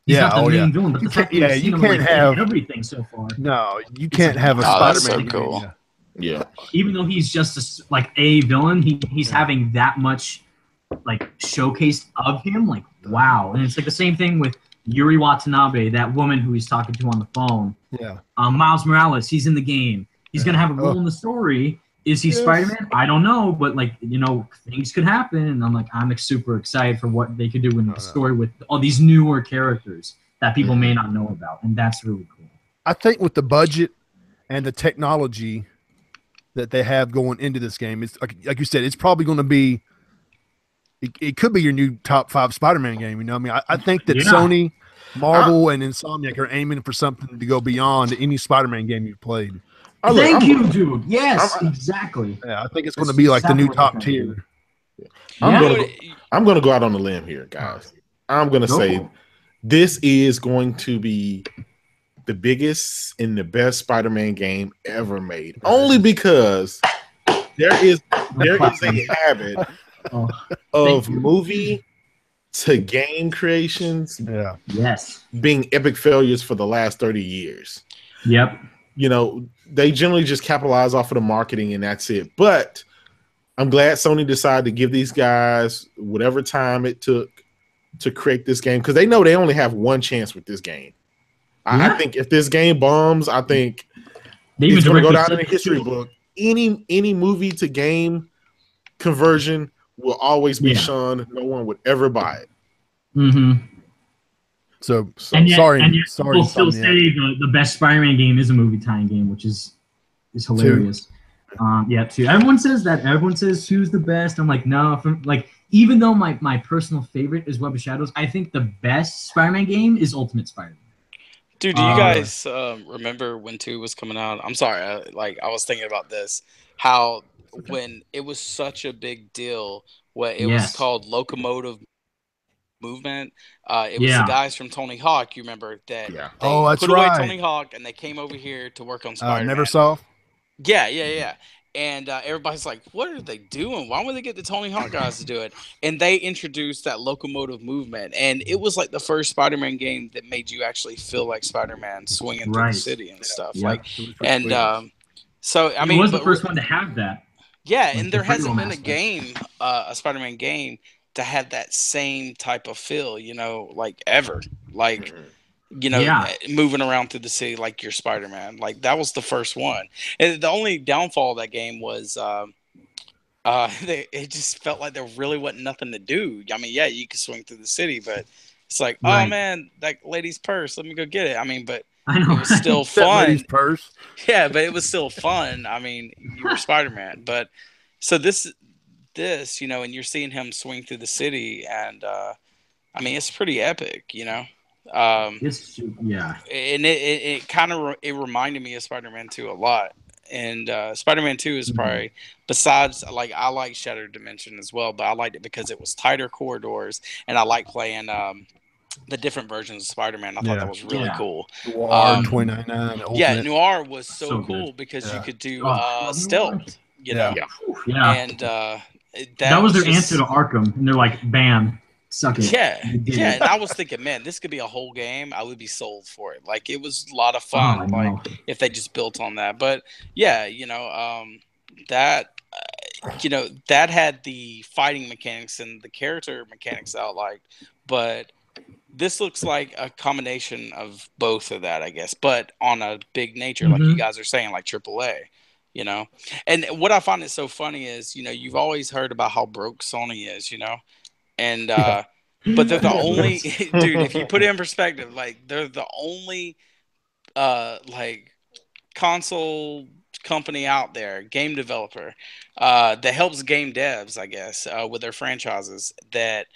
He's not the main villain, but the fact that you can't have everything so far. No, you can't have a Spider-Man. That's so cool. Yeah. Even though he's just a villain, he's having that much like showcased of him. Like, wow. And it's like the same thing with Yuri Watanabe, that woman who he's talking to on the phone. Yeah. Miles Morales, he's in the game. He's gonna have a role in the story. is he Spider-Man? I don't know, but like, you know, things could happen, and I'm super excited for what they could do in the story with all these newer characters that people may not know about, and that's really cool. I think with the budget and the technology that they have going into this game, it's like you said, it's probably going to be. It could be your new top 5 Spider-Man game. You know, I mean, I think that Sony, Marvel, and Insomniac are aiming for something to go beyond any Spider-Man game you've played. Thank you, dude. Yes, exactly. Yeah, I think it's going to be like the new top tier. I'm gonna go out on a limb here, guys. I'm gonna say this is going to be the biggest and the best Spider-Man game ever made. Only because there is a habit of movie to game creations being epic failures for the last 30 years. Yep. You know, they generally just capitalize off of the marketing and that's it. But I'm glad Sony decided to give these guys whatever time it took to create this game, because they know they only have one chance with this game. I think if this game bombs, I think it's going to go down in the history book. Any movie to game conversion will always be shunned. No one would ever buy it. Mm-hmm. So sorry. We'll still say the best Spider-Man game is a movie tie-in game, which is hilarious. Too. Everyone says that. Everyone says who's the best. I'm like, no. Even though my personal favorite is Web of Shadows, I think the best Spider-Man game is Ultimate Spider-Man. Dude, do you guys remember when 2 was coming out? I'm sorry, I was thinking about this. How when it was such a big deal, it was called Locomotive Movement. It was the guys from Tony Hawk. You remember that? Yeah. They put away Tony Hawk and they came over here to work on Spider-Man. Neversoft. Yeah. And everybody's like, what are they doing? Why would they get the Tony Hawk guys to do it? And they introduced that Locomotive Movement. And it was like the first Spider-Man game that made you actually feel like Spider-Man swinging through the city and stuff. Yeah. So, I mean, it was the first one to have that. Yeah, and there hasn't been a game, a Spider-Man game, to have that same type of feel, you know, like ever. Like, you know, moving around through the city like you're Spider-Man. Like, that was the first one. And the only downfall of that game was it just felt like there really wasn't nothing to do. I mean, yeah, you could swing through the city, but it's like, oh, man, that lady's purse. Let me go get it. I mean, but it was still fun. Lady's purse. Yeah, but it was still fun. I mean, you were Spider-Man. But so this, you know, and you're seeing him swing through the city, and I mean, it's pretty epic, you know. And it kind of reminded me of Spider-Man 2 a lot. And Spider-Man 2 is probably, besides, like, I like Shattered Dimension as well, but I liked it because it was tighter corridors, and I like playing the different versions of Spider-Man. I thought that was really cool. Noir 2099. Yeah, Noir was so cool because you could do stealth, you know. And that was their answer to Arkham, and they're like, bam. Suck it. Yeah. And I was thinking, man, this could be a whole game. I would be sold for it. Like, it was a lot of fun. If they just built on that. But yeah, you know, that had the fighting mechanics and the character mechanics I liked. But this looks like a combination of both of that, I guess. But on a big nature, like you guys are saying, like AAA. You know, and what I find is so funny is, you know, you've always heard about how broke Sony is, you know. And but they're the only dude, if you put it in perspective, like, they're the only like console company out there, game developer, that helps game devs, I guess, with their franchises, that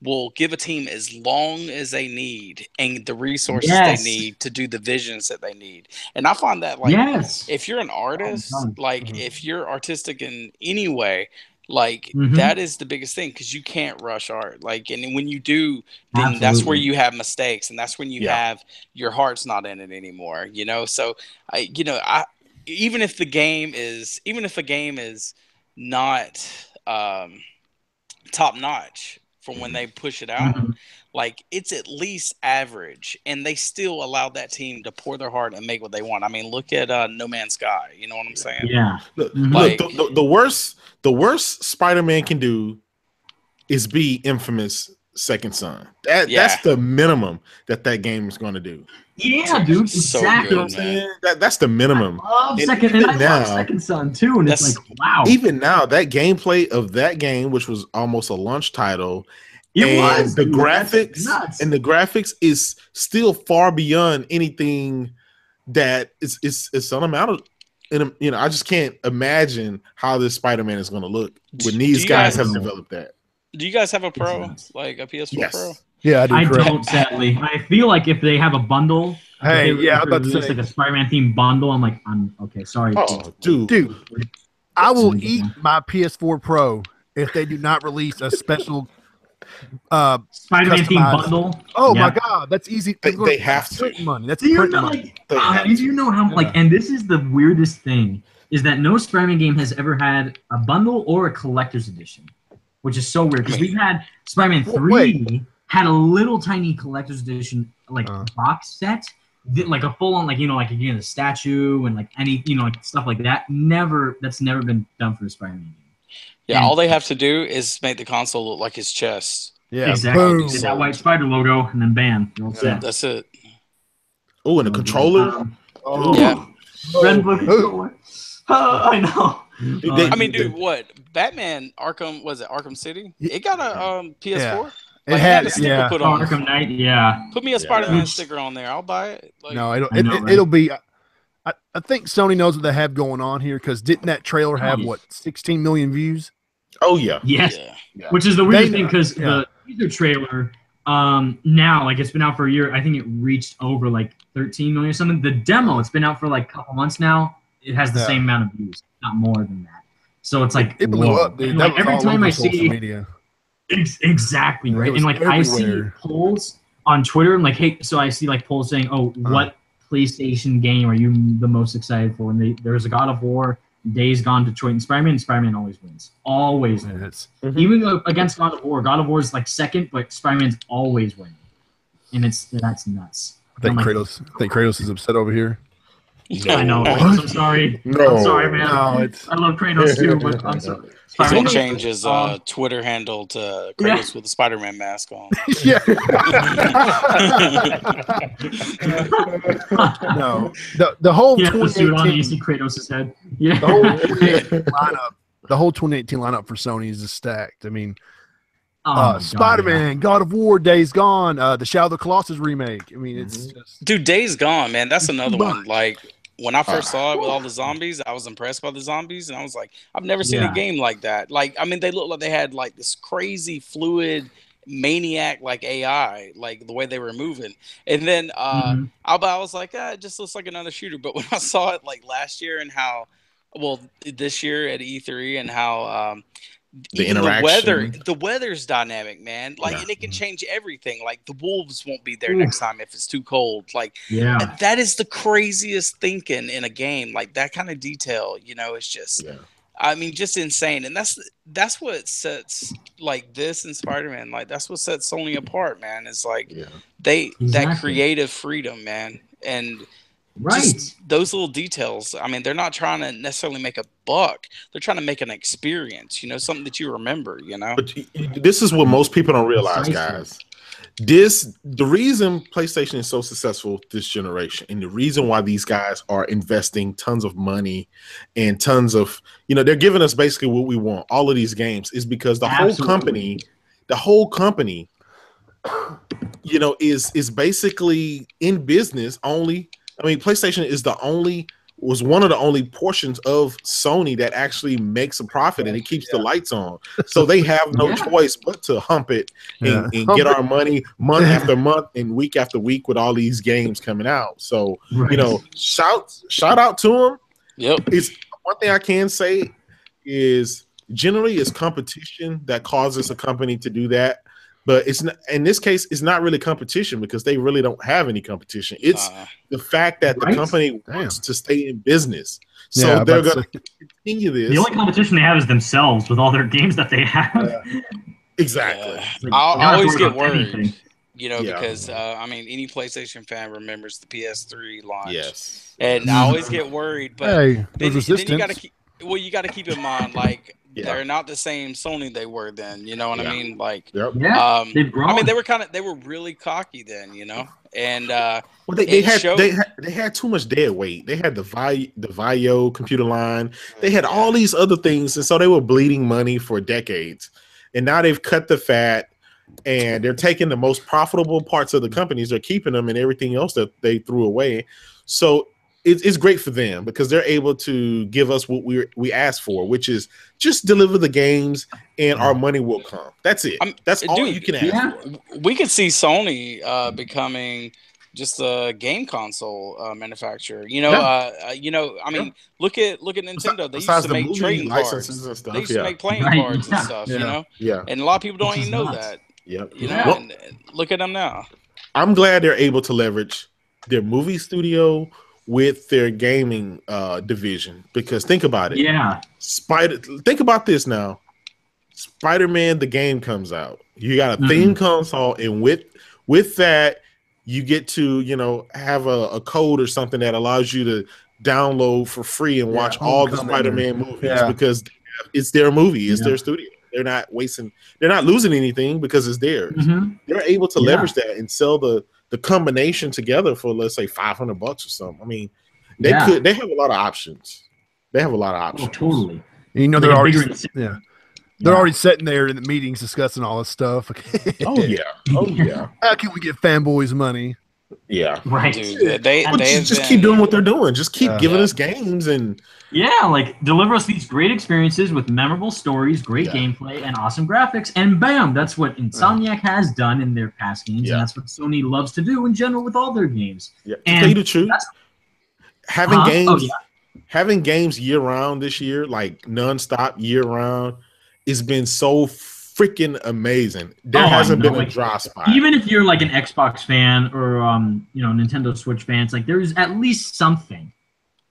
will give a team as long as they need and the resources they need to do the visions that they need. And I find that, like, if you're an artist, like, if you're artistic in any way, like, that is the biggest thing, because you can't rush art. Like, and when you do, then that's where you have mistakes, and that's when you have your heart's not in it anymore. You know, so even if a game is not top notch from when they push it out, like, it's at least average, and they still allow that team to pour their heart and make what they want. I mean, look at No Man's Sky. You know what I'm saying? Yeah. Look, the worst Spider-Man can do is be infamous Second Son. Yeah. That's the minimum that game is going to do. Yeah, dude. So Exactly. good, man. That's the minimum. I love Second Son too, and it's like, wow. Even now, that gameplay of that game, which was almost a launch title, graphics is still far beyond anything that is unmounted. And I just can't imagine how this Spider-Man is going to look when these guys have developed that. Do you guys have a Pro, like a PS4 Pro? Yeah, I do. I don't, sadly. I feel like if they have a bundle, hey, yeah, I'm about to say like a Spider-Man themed bundle, I'm okay. Sorry, dude, I will eat my PS4 Pro if they do not release a special Spider-Man themed bundle. Oh my god, that's easy. They have to print money. That's print money. You know how and this is the weirdest thing is that no Spider-Man game has ever had a bundle or a collector's edition, which is so weird because we've had Spider-Man 3 had a little tiny collector's edition box set, like a full on the statue and like any like stuff like that. That's never been done for a Spider-Man game. Yeah, all they have to do is make the console look like his chest. Yeah, exactly. Get that white spider logo, and then bam, you're all set. That's it. Oh, and the controller. Yeah. Red Blue controller. I know. I mean, dude, what? Batman Arkham Arkham City? It got a PS4. It had a sticker put on. Arkham Knight. Yeah. Put me a Spider-Man sticker on there. I'll buy it. No, it'll be. I think Sony knows what they have going on here because didn't that trailer have 16 million views? Oh yeah. Yes. Yeah. Which is the weird thing because the teaser trailer now it's been out for a year. I think it reached over 13 million or something. The demo, it's been out for a couple months now. It has the same amount of views, not more than that. So it's it blew up, dude. Every time I see media. Exactly right, and I see polls on Twitter. I'm hey, so I see polls saying, "Oh, what PlayStation game are you the most excited for?" And there's a God of War, Days Gone, Detroit, and Spider-Man. And Spider-Man always wins. Always wins. Mm-hmm. Even against God of War is second, but Spider-Man's always winning, and that's nuts. I think Kratos is upset over here. No. I know. I'm sorry. No. I'm sorry, man. No, I love Kratos too, but I'm sorry. He's gonna change his Twitter handle to Kratos with a Spider-Man mask on. Yeah. No. The whole 2018 you see Kratos' head. Yeah. The whole 2018 lineup for Sony is just stacked. I mean, Spider-Man, God of War, Days Gone, the Shadow of the Colossus remake. I mean, it's just Days Gone, man. That's another one. When I first saw it with all the zombies, I was impressed by the zombies, and I was like, I've never seen a game like that. They looked like they had this crazy fluid maniac AI, the way they were moving. And then I was like, it just looks like another shooter. But when I saw it last year and this year at E3 and how the interaction, the weather's dynamic, man. And it can change everything. The wolves won't be there next time if it's too cold. That is the craziest thinking in a game. That kind of detail, it's just, I mean, just insane. And that's what sets this and Spider-Man. That's what sets Sony apart, man. Is that creative freedom, man, and. Just those little details. I mean, they're not trying to necessarily make a buck. They're trying to make an experience, something that you remember, But this is what most people don't realize, guys. The reason PlayStation is so successful this generation, and the reason why these guys are investing tons of money and tons of, they're giving us basically what we want, all of these games, is because the whole company, is basically in business only. I mean, PlayStation was one of the only portions of Sony that actually makes a profit and it keeps the lights on. So they have no choice but to hump it and get our money month after month and week after week with all these games coming out. So, shout out to them. Yep. It's one thing I can say is generally it's competition that causes a company to do that. But it's not, in this case, it's not really competition because they really don't have any competition. It's the fact that the company wants to stay in business. So they're going to continue this. The only competition they have is themselves with all their games that they have. Exactly. I always get worried, because, any PlayStation fan remembers the PS3 launch. Yes. And I always get worried. But then you got to keep... Well, you got to keep in mind, like Yeah. they're not the same Sony they were then. You know what I mean? Like, Yep. Yeah, they've grown. I mean, they were really cocky then, you know, and Well, they it had showed. they had too much dead weight. They had the Vio computer line. They had Yeah. all these other things, and so they were bleeding money for decades. And now they've cut the fat, and they're taking the most profitable parts of the companies. They're keeping them, and everything else that they threw away. So it's great for them because they're able to give us what we asked for, which is just deliver the games, and our money will come. That's it. That's all dude, you can ask for. We could see Sony becoming just a game console manufacturer. You know, I mean, look at Nintendo. They used Besides to the make movie trading cards. licenses and stuff, They used to make playing Right, cards and stuff. yeah. You know, Yeah. and a lot of people don't Which even is know nuts. that. Yep. You know, Yeah. and look at them now. I'm glad they're able to leverage their movie studio with their gaming division, because think about it. Yeah. Think about this now. Spider-Man the game comes out. You got a theme console, and with that, you get to, you know, have a code or something that allows you to download for free and watch all the Spider-Man movies because it's their movie, it's their studio. They're not losing anything because it's theirs. They're able to leverage that and sell the combination together for, let's say, $500 or something. I mean, they have a lot of options. They have a lot of options. Oh, totally. And you know, Like they're a already bigger- they're already sitting there in the meetings discussing all this stuff. Oh yeah. How can we get fanboys money? Yeah. Right. Dude, they just keep doing what they're doing. Just keep giving us games and like deliver us these great experiences with memorable stories, great gameplay, and awesome graphics. And bam, that's what Insomniac has done in their past games, and that's what Sony loves to do in general with all their games. Yeah. To tell you the truth, having games year round this year, like nonstop year round, has been so freaking amazing. There hasn't been a dry spot. Even if you're like an Xbox fan or Nintendo Switch fans, like there's at least something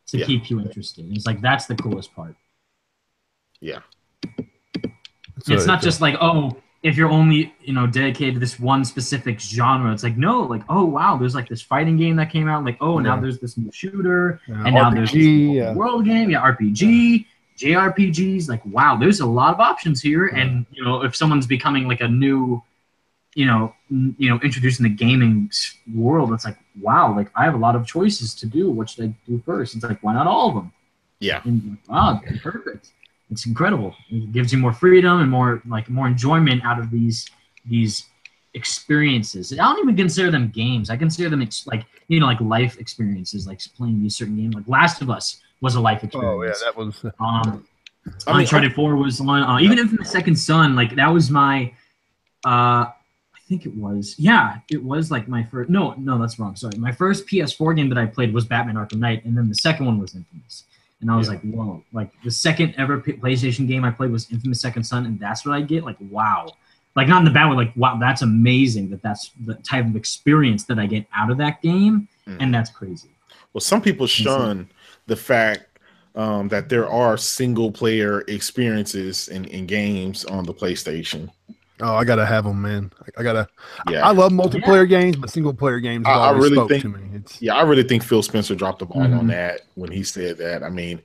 to keep you interested. It's like that's the coolest part. Yeah. It's not just like, oh, if you're only dedicated to this one specific genre. It's like, no, like, oh wow, there's like this fighting game that came out, like, oh, now there's this new shooter, and now there's this world game, RPG. JRPGs, like, wow, there's a lot of options here. And if someone's becoming like a new introducing the gaming world, it's like, wow, like I have a lot of choices to do. What should I do first? It's like, why not all of them? Yeah. And wow, perfect. It's incredible. It gives you more freedom and more enjoyment out of these experiences. I don't even consider them games. I consider them like life experiences, like playing these certain games. Like Last of Us was a life experience. Oh yeah, that was. Uncharted 4 was one. Even Infamous Second Son, like that was my. I think it was. Yeah, it was like my first. No, that's wrong. Sorry, my first PS4 game that I played was Batman: Arkham Knight, and then the second one was Infamous. And I was like, whoa! Like the second ever PlayStation game I played was Infamous Second Son, and that's what I get. Like, wow! Like not in the bad way. Like, wow, that's amazing. That's the type of experience that I get out of that game, and that's crazy. Well, some people shun the fact that there are single player experiences in games on the PlayStation. Oh, I gotta have them, man. I gotta. Yeah. I love multiplayer games, but single player games. I really think. To me. I really think Phil Spencer dropped the ball on that when he said that. I mean,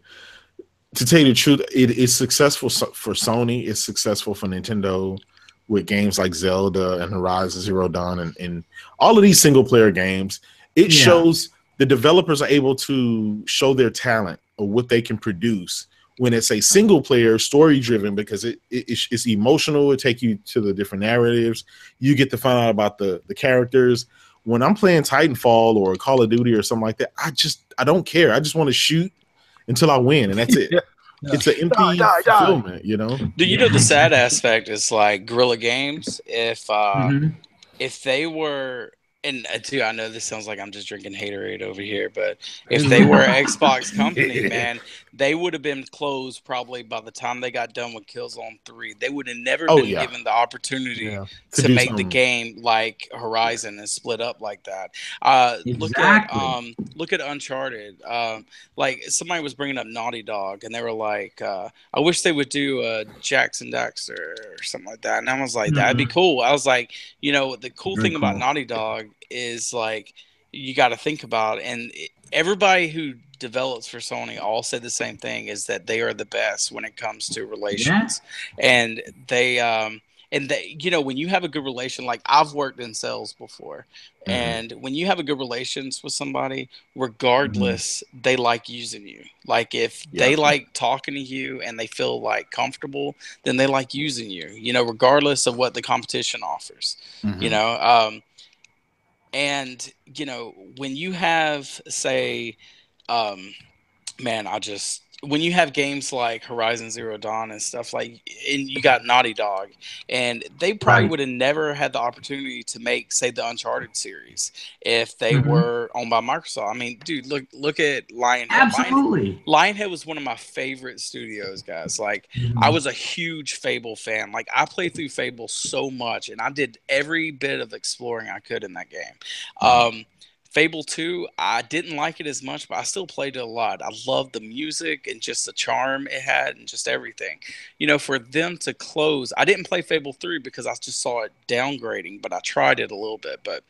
to tell you the truth, it's successful for Sony. It's successful for Nintendo with games like Zelda and Horizon Zero Dawn and all of these single player games. It shows the developers are able to show their talent or what they can produce when it's a single player story driven, because it's emotional. It take you to the different narratives. You get to find out about the characters. When I'm playing Titanfall or Call of Duty or something like that, I don't care. I just want to shoot until I win, and that's it. It's an empty fulfillment, Do you know the sad aspect is like Guerrilla Games? If they were, and dude, I know this sounds like I'm just drinking haterade over here, but if they were an Xbox company, man, they would have been closed probably by the time they got done with Killzone 3. They would have never been given the opportunity to make the game like Horizon and split up like that. Exactly. Look at Uncharted. Like somebody was bringing up Naughty Dog, and they were like, I wish they would do Jackson Daxter or something like that. And I was like, that'd be cool. I was like, the cool thing about Naughty Dog is like you got to think about. And everybody who develops for Sony all said the same thing, is that they are the best when it comes to relations. And they, you know, when you have a good relation, like I've worked in sales before, and when you have a good relations with somebody, regardless, they like using you. Like if they like talking to you and they feel like comfortable, then they like using you, you know, regardless of what the competition offers, you know. And you know, when you have, say, man, when you have games like Horizon Zero Dawn and stuff, like, and you got Naughty Dog, and they probably would have never had the opportunity to make, say, the Uncharted series if they were owned by Microsoft. I mean, dude, look at Lionhead. Absolutely. Lionhead was one of my favorite studios, guys. Like, I was a huge Fable fan. Like, I played through Fable so much, and I did every bit of exploring I could in that game. Fable 2, I didn't like it as much, but I still played it a lot. I loved the music and just the charm it had and just everything. You know, for them to close, I didn't play Fable 3 because I just saw it downgrading, but I tried it a little bit. But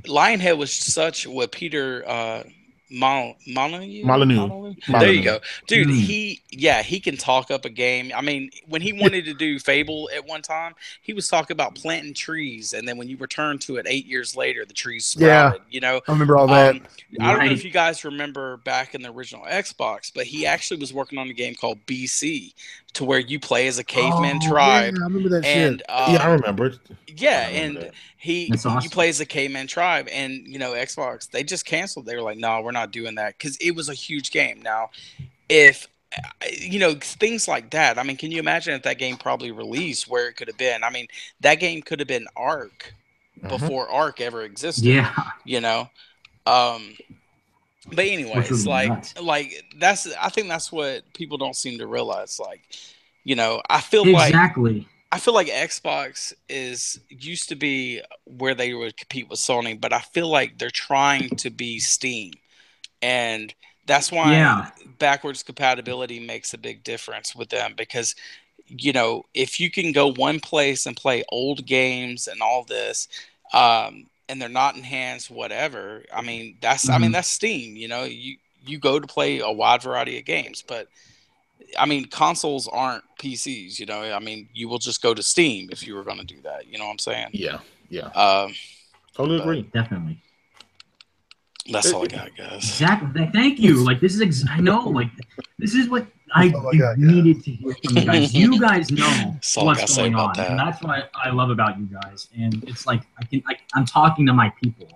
Lionhead was such what Peter Molyneux. There you go, dude. He can talk up a game. I mean, when he wanted to do Fable at one time, he was talking about planting trees, and then when you return to it 8 years later, the trees sprouted. You know, I remember all that. I don't know if you guys remember back in the original Xbox, but he actually was working on a game called BC, to where you play as a caveman tribe. Yeah, I remember that and, shit. Yeah, I remember it. Yeah, I remember and that. you play as a caveman tribe, and you know, Xbox, they just canceled. They were like, no, we're not doing that, because it was a huge game. Now, if you know, things like that, I mean, can you imagine if that game probably released, where it could have been? I mean, that game could have been Ark before Ark ever existed. Yeah. You know, but anyway, it's like that's, I think that's what people don't seem to realize. Like, you know, I feel like Xbox used to be where they would compete with Sony, but I feel like they're trying to be Steam, and that's why backwards compatibility makes a big difference with them. Because, you know, if you can go one place and play old games and all this, and they're not enhanced, whatever, I mean, that's that's Steam. You know, you go to play a wide variety of games, but I mean, consoles aren't PCs, you know. I mean, you will just go to Steam if you were going to do that. You know what I'm saying? Yeah. Totally agree. Definitely. That's all I got, guys. Exactly. Thank you. Like, this is I know. Like, this is what I needed to hear from you guys. You guys know what's going on, and that's what I love about you guys. And it's like I'm talking to my people.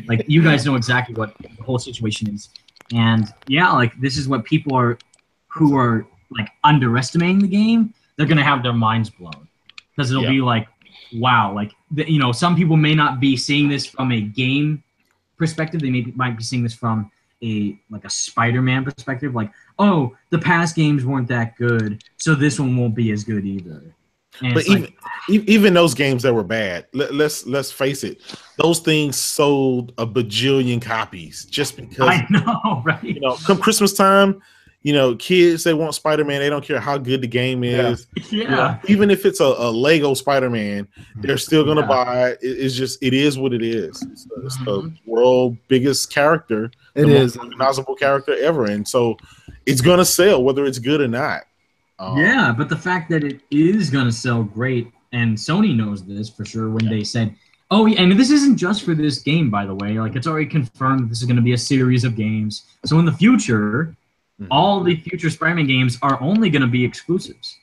Like, you guys know exactly what the whole situation is, and like, this is what people who are like underestimating the game, they're gonna have their minds blown, because it'll be like, wow, like, you know, some people may not be seeing this from a game perspective. They might be seeing this from a Spider-Man perspective, like, oh, the past games weren't that good, so this one won't be as good either. And but even those games that were bad, let's face it, those things sold a bajillion copies just because. I know, right? You know, come Christmas time, you know, kids, they want Spider-Man. They don't care how good the game is. Yeah. You know, even if it's a Lego Spider-Man, they're still going to buy it. It's just, it is what it is. It's the world's biggest character. It is the most recognizable character ever. And so it's going to sell whether it's good or not. But the fact that it is going to sell great, and Sony knows this for sure when they said, oh, yeah, and this isn't just for this game, by the way. Like, it's already confirmed that this is going to be a series of games. So in the future, all the future Spider-Man games are only going to be exclusives.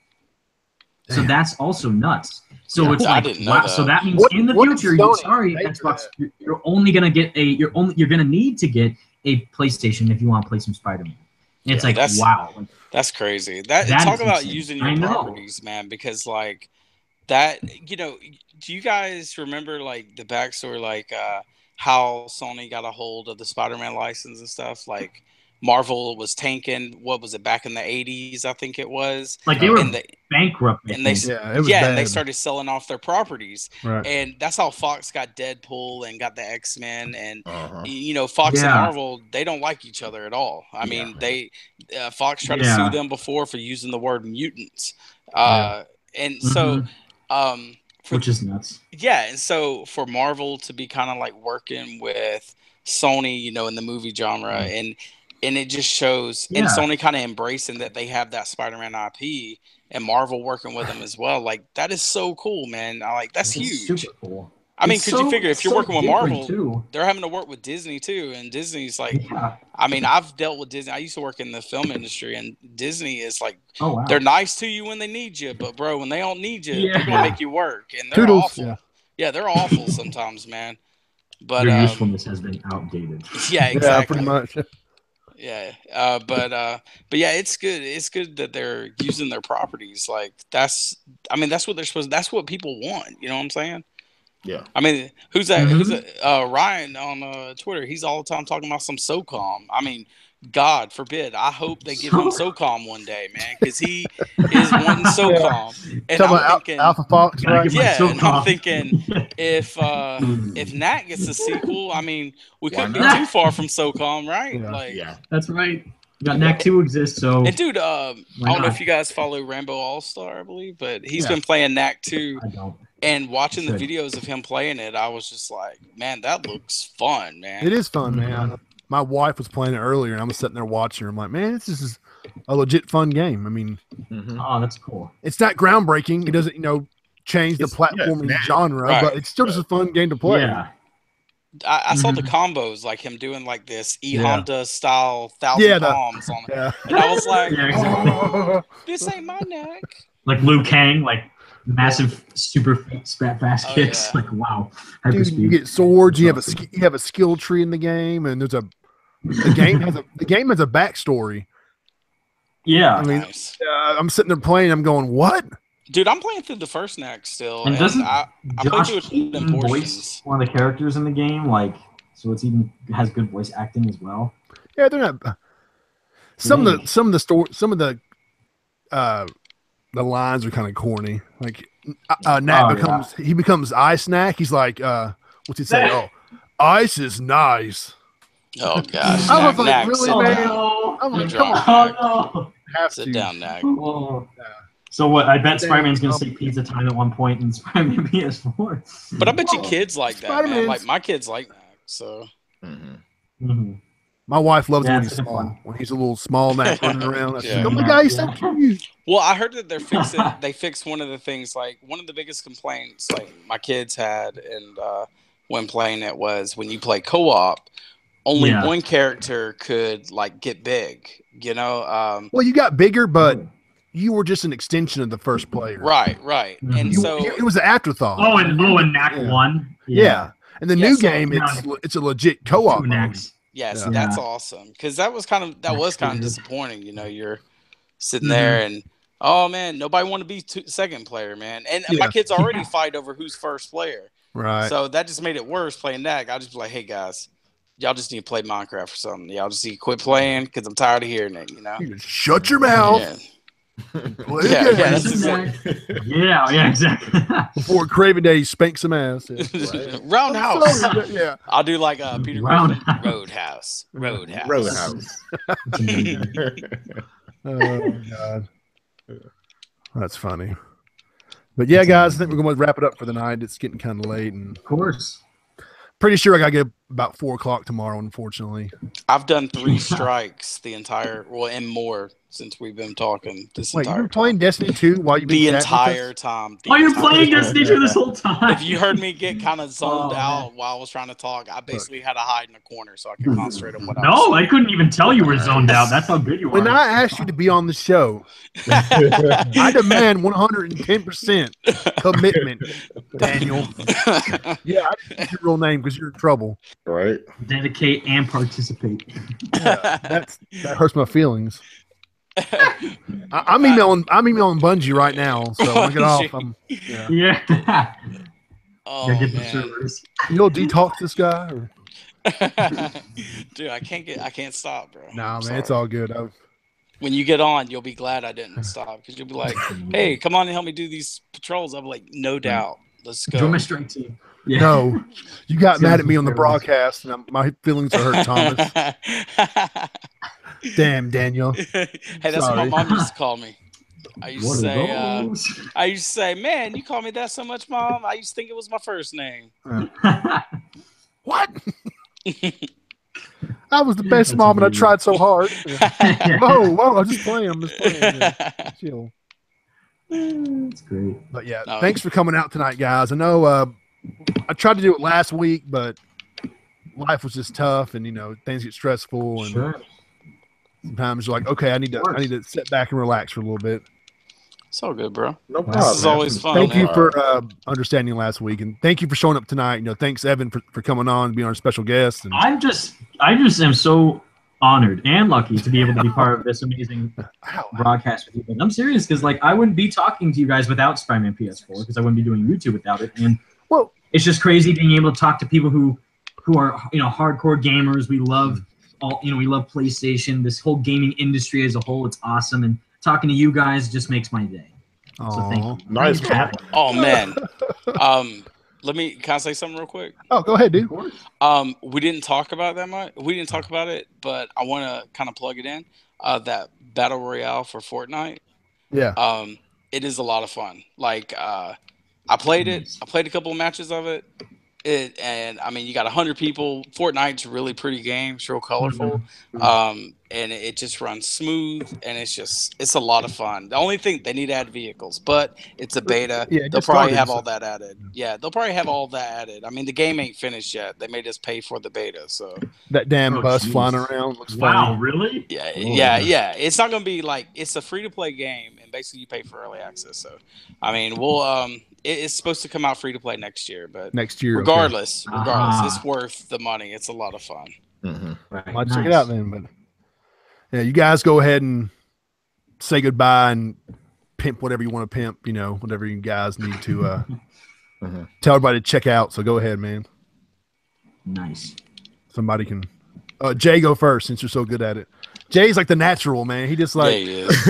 So that's also nuts. So it's like, wow. So that means in the future, Xbox, you're only going to get you're going to need to get a PlayStation if you want to play some Spider-Man. And it's like, wow. Like, that's crazy. Talk about using your properties, man, because like that, you know, do you guys remember like the backstory, like how Sony got a hold of the Spider-Man license and stuff? Like, Marvel was tanking. What was it, back in the 80s? I think it was. Like, they were bankrupt. And they and they started selling off their properties. Right. And that's how Fox got Deadpool and got the X-Men. And you know, Fox and Marvel, they don't like each other at all. I mean, Fox tried to sue them before for using the word mutants. And so which is nuts. Yeah, and so for Marvel to be kind of like working with Sony, you know, in the movie genre, and it just shows, and Sony kind of embracing that they have that Spider-Man IP, and Marvel working with them as well. Like that is so cool, man. That's huge. Super cool. I mean, could you figure if you're working with Marvel, they're having to work with Disney too, and Disney's like, I mean, I've dealt with Disney. I used to work in the film industry, and Disney is like, they're nice to you when they need you, but bro, when they don't need you, they're gonna make you work, and they're awful. Yeah, they're awful sometimes, man. But their usefulness has been outdated. Yeah, exactly. Yeah, pretty much. Yeah, but yeah, it's good. It's good that they're using their properties. Like that's what they're supposed. That's what people want. You know what I'm saying? Yeah. I mean, who's that? Who's that? Ryan on Twitter. He's all the time talking about some SOCOM. I mean, God forbid. I hope they give him SOCOM one day, man, because he is wanting SOCOM. And I'm thinking Alpha Fox, right? Yeah, and I'm thinking if Nat gets a sequel, I mean, we couldn't be too far from SOCOM, right? Yeah. That's right. You got Knack 2 exists, so. And dude, I don't know if you guys follow Rainbow All Star, I believe, but he's been playing Knack 2. I don't. And watching the videos of him playing it, I was just like, man, that looks fun, man. It is fun, man. My wife was playing it earlier, and I was sitting there watching her. I'm like, man, this is a legit fun game. I mean, oh, that's cool. It's not groundbreaking. It doesn't, change the platforming genre, but it's still just a fun game to play. Yeah. I saw the combos, like him doing like this Honda style 1,000 bombs on it. And I was like, this ain't my neck. Like Liu Kang, like massive super fast kicks. Like wow. Dude, you get swords, you have a skill tree in the game, and there's the game has a backstory. Yeah. I mean, I'm sitting there playing, I'm going, what? Dude, I'm playing through the first Knack still. And doesn't I Josh Keaton voice one of the characters in the game? Like, so it's even has good voice acting as well. Yeah, they're not. Some of the lines are kind of corny. Like Nat becomes Ice Snack. He's like, what's he say? Oh, ice is nice. Oh gosh. I was like, really, man? I'm like, come on. Sit down, Knack. Oh. So what? I bet Spider-Man's gonna say pizza time at one point in Spider-Man PS4. But I bet you kids like that, man. Like my kids like Knack, so. My wife loves when he's small. When he's a little small Knack running around. Oh my God, he's so cute. Well, I heard that they fixed one of the things. Like one of the biggest complaints, like my kids had, and when playing it was when you play co-op, only one character could like get big. Well, you got bigger, but you were just an extension of the first player. Right. And so it was an afterthought. Oh, and Knack 1. Yeah. And the new game, it's a legit co-op. Yes, that's awesome. Because that was kind of disappointing. You're sitting there and oh man, nobody want to be second player, man. And my kids already fight over who's first player. Right. So that just made it worse playing Knack. I just be like, hey guys, y'all just need to play Minecraft or something. Y'all just need to quit playing because I'm tired of hearing it. You just shut your mouth. Yeah, exactly. Before Craven Day, spank some ass. Roundhouse. I'll do like Peter Griffin. Roadhouse. Oh God, that's funny. But yeah, guys, I think we're going to wrap it up for the night. It's getting kind of late, and of course, pretty sure I got to get about 4 o'clock tomorrow. Unfortunately, I've done 3 strikes and more since we've been talking. Wait, you've been playing Destiny 2 while you've been the entire time? You're playing Destiny 2 this whole time. If you heard me get kind of zoned out while I was trying to talk, I basically had to hide in a corner so I could concentrate on what I was saying. I couldn't even tell you were zoned out. That's how good you are. When I asked you to be on the show, I demand 110% commitment, Daniel. Yeah, I didn't use your real name because you're in trouble. Right. Dedicate and participate. Yeah, that hurts my feelings. I'm emailing Bungie right now, so when I get off, Oh, get the man. servers. You'll detox this guy, or? Dude, I can't stop, bro. Nah, man, it's all good. When you get on, you'll be glad I didn't stop because you'll be like, "Hey, come on and help me do these patrols." I'll be like, "No doubt, let's go." Join my strike team. Yeah. No, you got mad at me on the BRAHcast, and my feelings are hurt, Thomas. Damn, Daniel. Hey, that's what my mom used to call me. I used to say, man, you call me that so much, Mom. I used to think it was my first name. What? I was the best That's mom, and I amazing. tried so hard. Yeah. Whoa, I'm just playing. Yeah, chill. That's great. But yeah, No. thanks for coming out tonight, guys. I know I tried to do it last week, but life was just tough, and things get stressful, and Sure. sometimes you're like, okay, I need to sit back and relax for a little bit. It's all good, bro. No This problem. This is always fun. Thank man. you for understanding last week, and thank you for showing up tonight. Thanks Evan for coming on and being our special guest. And I just am so honored and lucky to be able to be part of this amazing broadcast with you. And I'm serious because I wouldn't be talking to you guys without Spider-Man PS4 because I wouldn't be doing YouTube without it. And well, it's just crazy being able to talk to people who are hardcore gamers. We love we love PlayStation. This whole gaming industry as a whole, it's awesome. And talking to you guys just makes my day. So thank you. Nice. Oh man. Can I say something real quick? Oh, go ahead, dude. We didn't talk about that much. We didn't talk about it, but I want to kind of plug it in. That battle royale for Fortnite. Yeah. It is a lot of fun. I played it. I played a couple of matches of it. And I mean, you got 100 people. Fortnite's a really pretty game. It's real colorful. And it just runs smooth, and it's a lot of fun. The only thing, they need to add vehicles, but it's a beta. Yeah, they'll probably have all that added. Yeah, they'll probably have all that added. I mean, the game ain't finished yet. They made us pay for the beta, so. That damn bus flying around looks Wow, funny. really? Yeah, Oh, yeah. It's not gonna be it's a free-to-play game, and basically you pay for early access. So, I mean, we'll it's supposed to come out free-to-play next year, but Next year. regardless, Ah. it's worth the money. It's a lot of fun. Right. I'll check it out then. But yeah, you guys go ahead and say goodbye and pimp whatever you want to pimp. Whatever you guys need to tell everybody to check out. So go ahead, man. Nice. Somebody can. Jay, go first since you're so good at it. Jay's like the natural man. He just Yeah, he is.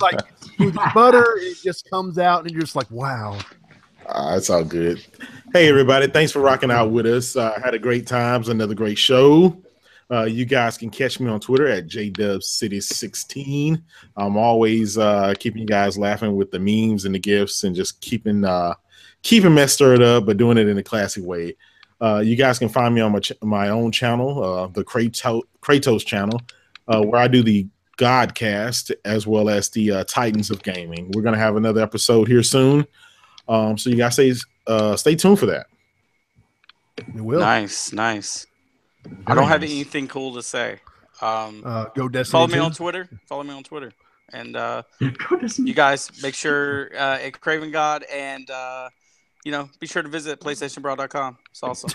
like with butter, it just comes out, and you're just like, wow. That's all good. Hey, everybody. Thanks for rocking out with us. Had a great time. Another great show. You guys can catch me on Twitter at JDubCity16. I'm always keeping you guys laughing with the memes and the gifs and just keeping mess stirred up, but doing it in a classy way. You guys can find me on my own channel, the Kratos channel, where I do the Godcast as well as the Titans of Gaming. We're going to have another episode here soon. So you guys stay tuned for that. We will. Nice. I don't have anything cool to say. Go Destiny. Follow me on Twitter. And you guys make sure at Craven God and be sure to visit PlayStationBrah.com. It's awesome.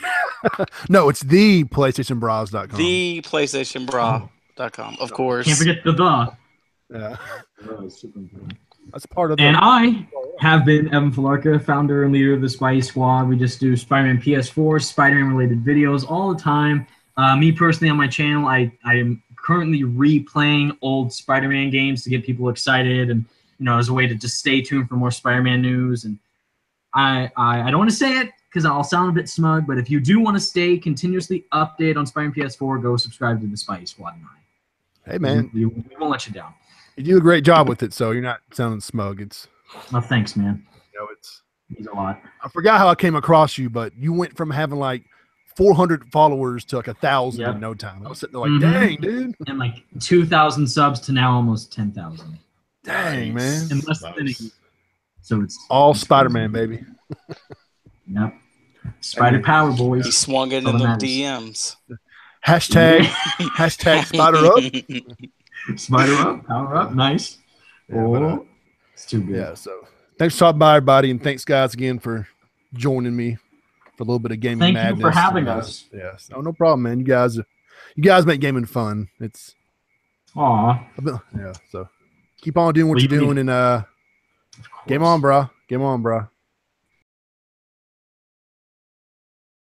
No, it's the PlayStationBras.com. The PlayStationBrah.com, of course. Can't forget the blah. Yeah. That's part of the. And I have been Evan Falarka, founder and leader of the Spidey Squad. We just do Spider-Man PS4, Spider-Man related videos all the time. Me personally on my channel, I am currently replaying old Spider-Man games to get people excited and as a way to just stay tuned for more Spider-Man news. And I don't want to say it because I'll sound a bit smug, but if you do want to stay continuously updated on Spider-Man PS4, go subscribe to the Spidey Squad. Hey man, we won't let you down. You do a great job with it, so you're not sounding smug. It's Well, thanks, man. It means a lot. I forgot how I came across you, but you went from having 400 followers to 1,000 in no time. I was sitting there dang, dude. And 2,000 subs to now almost 10,000. Dang, man. In less than a year. So it's all Spider-Man, baby. Yep. Spider Power, boys. He swung it in the DMs. Hashtag Spider Up. Spider Up, Power Up, nice. Yeah, it's too good. Yeah, so thanks for stopping by, everybody, and thanks, guys, again for joining me for a little bit of gaming madness. Thank you for having us. Yes, no problem, man. You guys make gaming fun. It's Aw. yeah. So keep on doing what you're doing, and game on, bro. Game on, bro.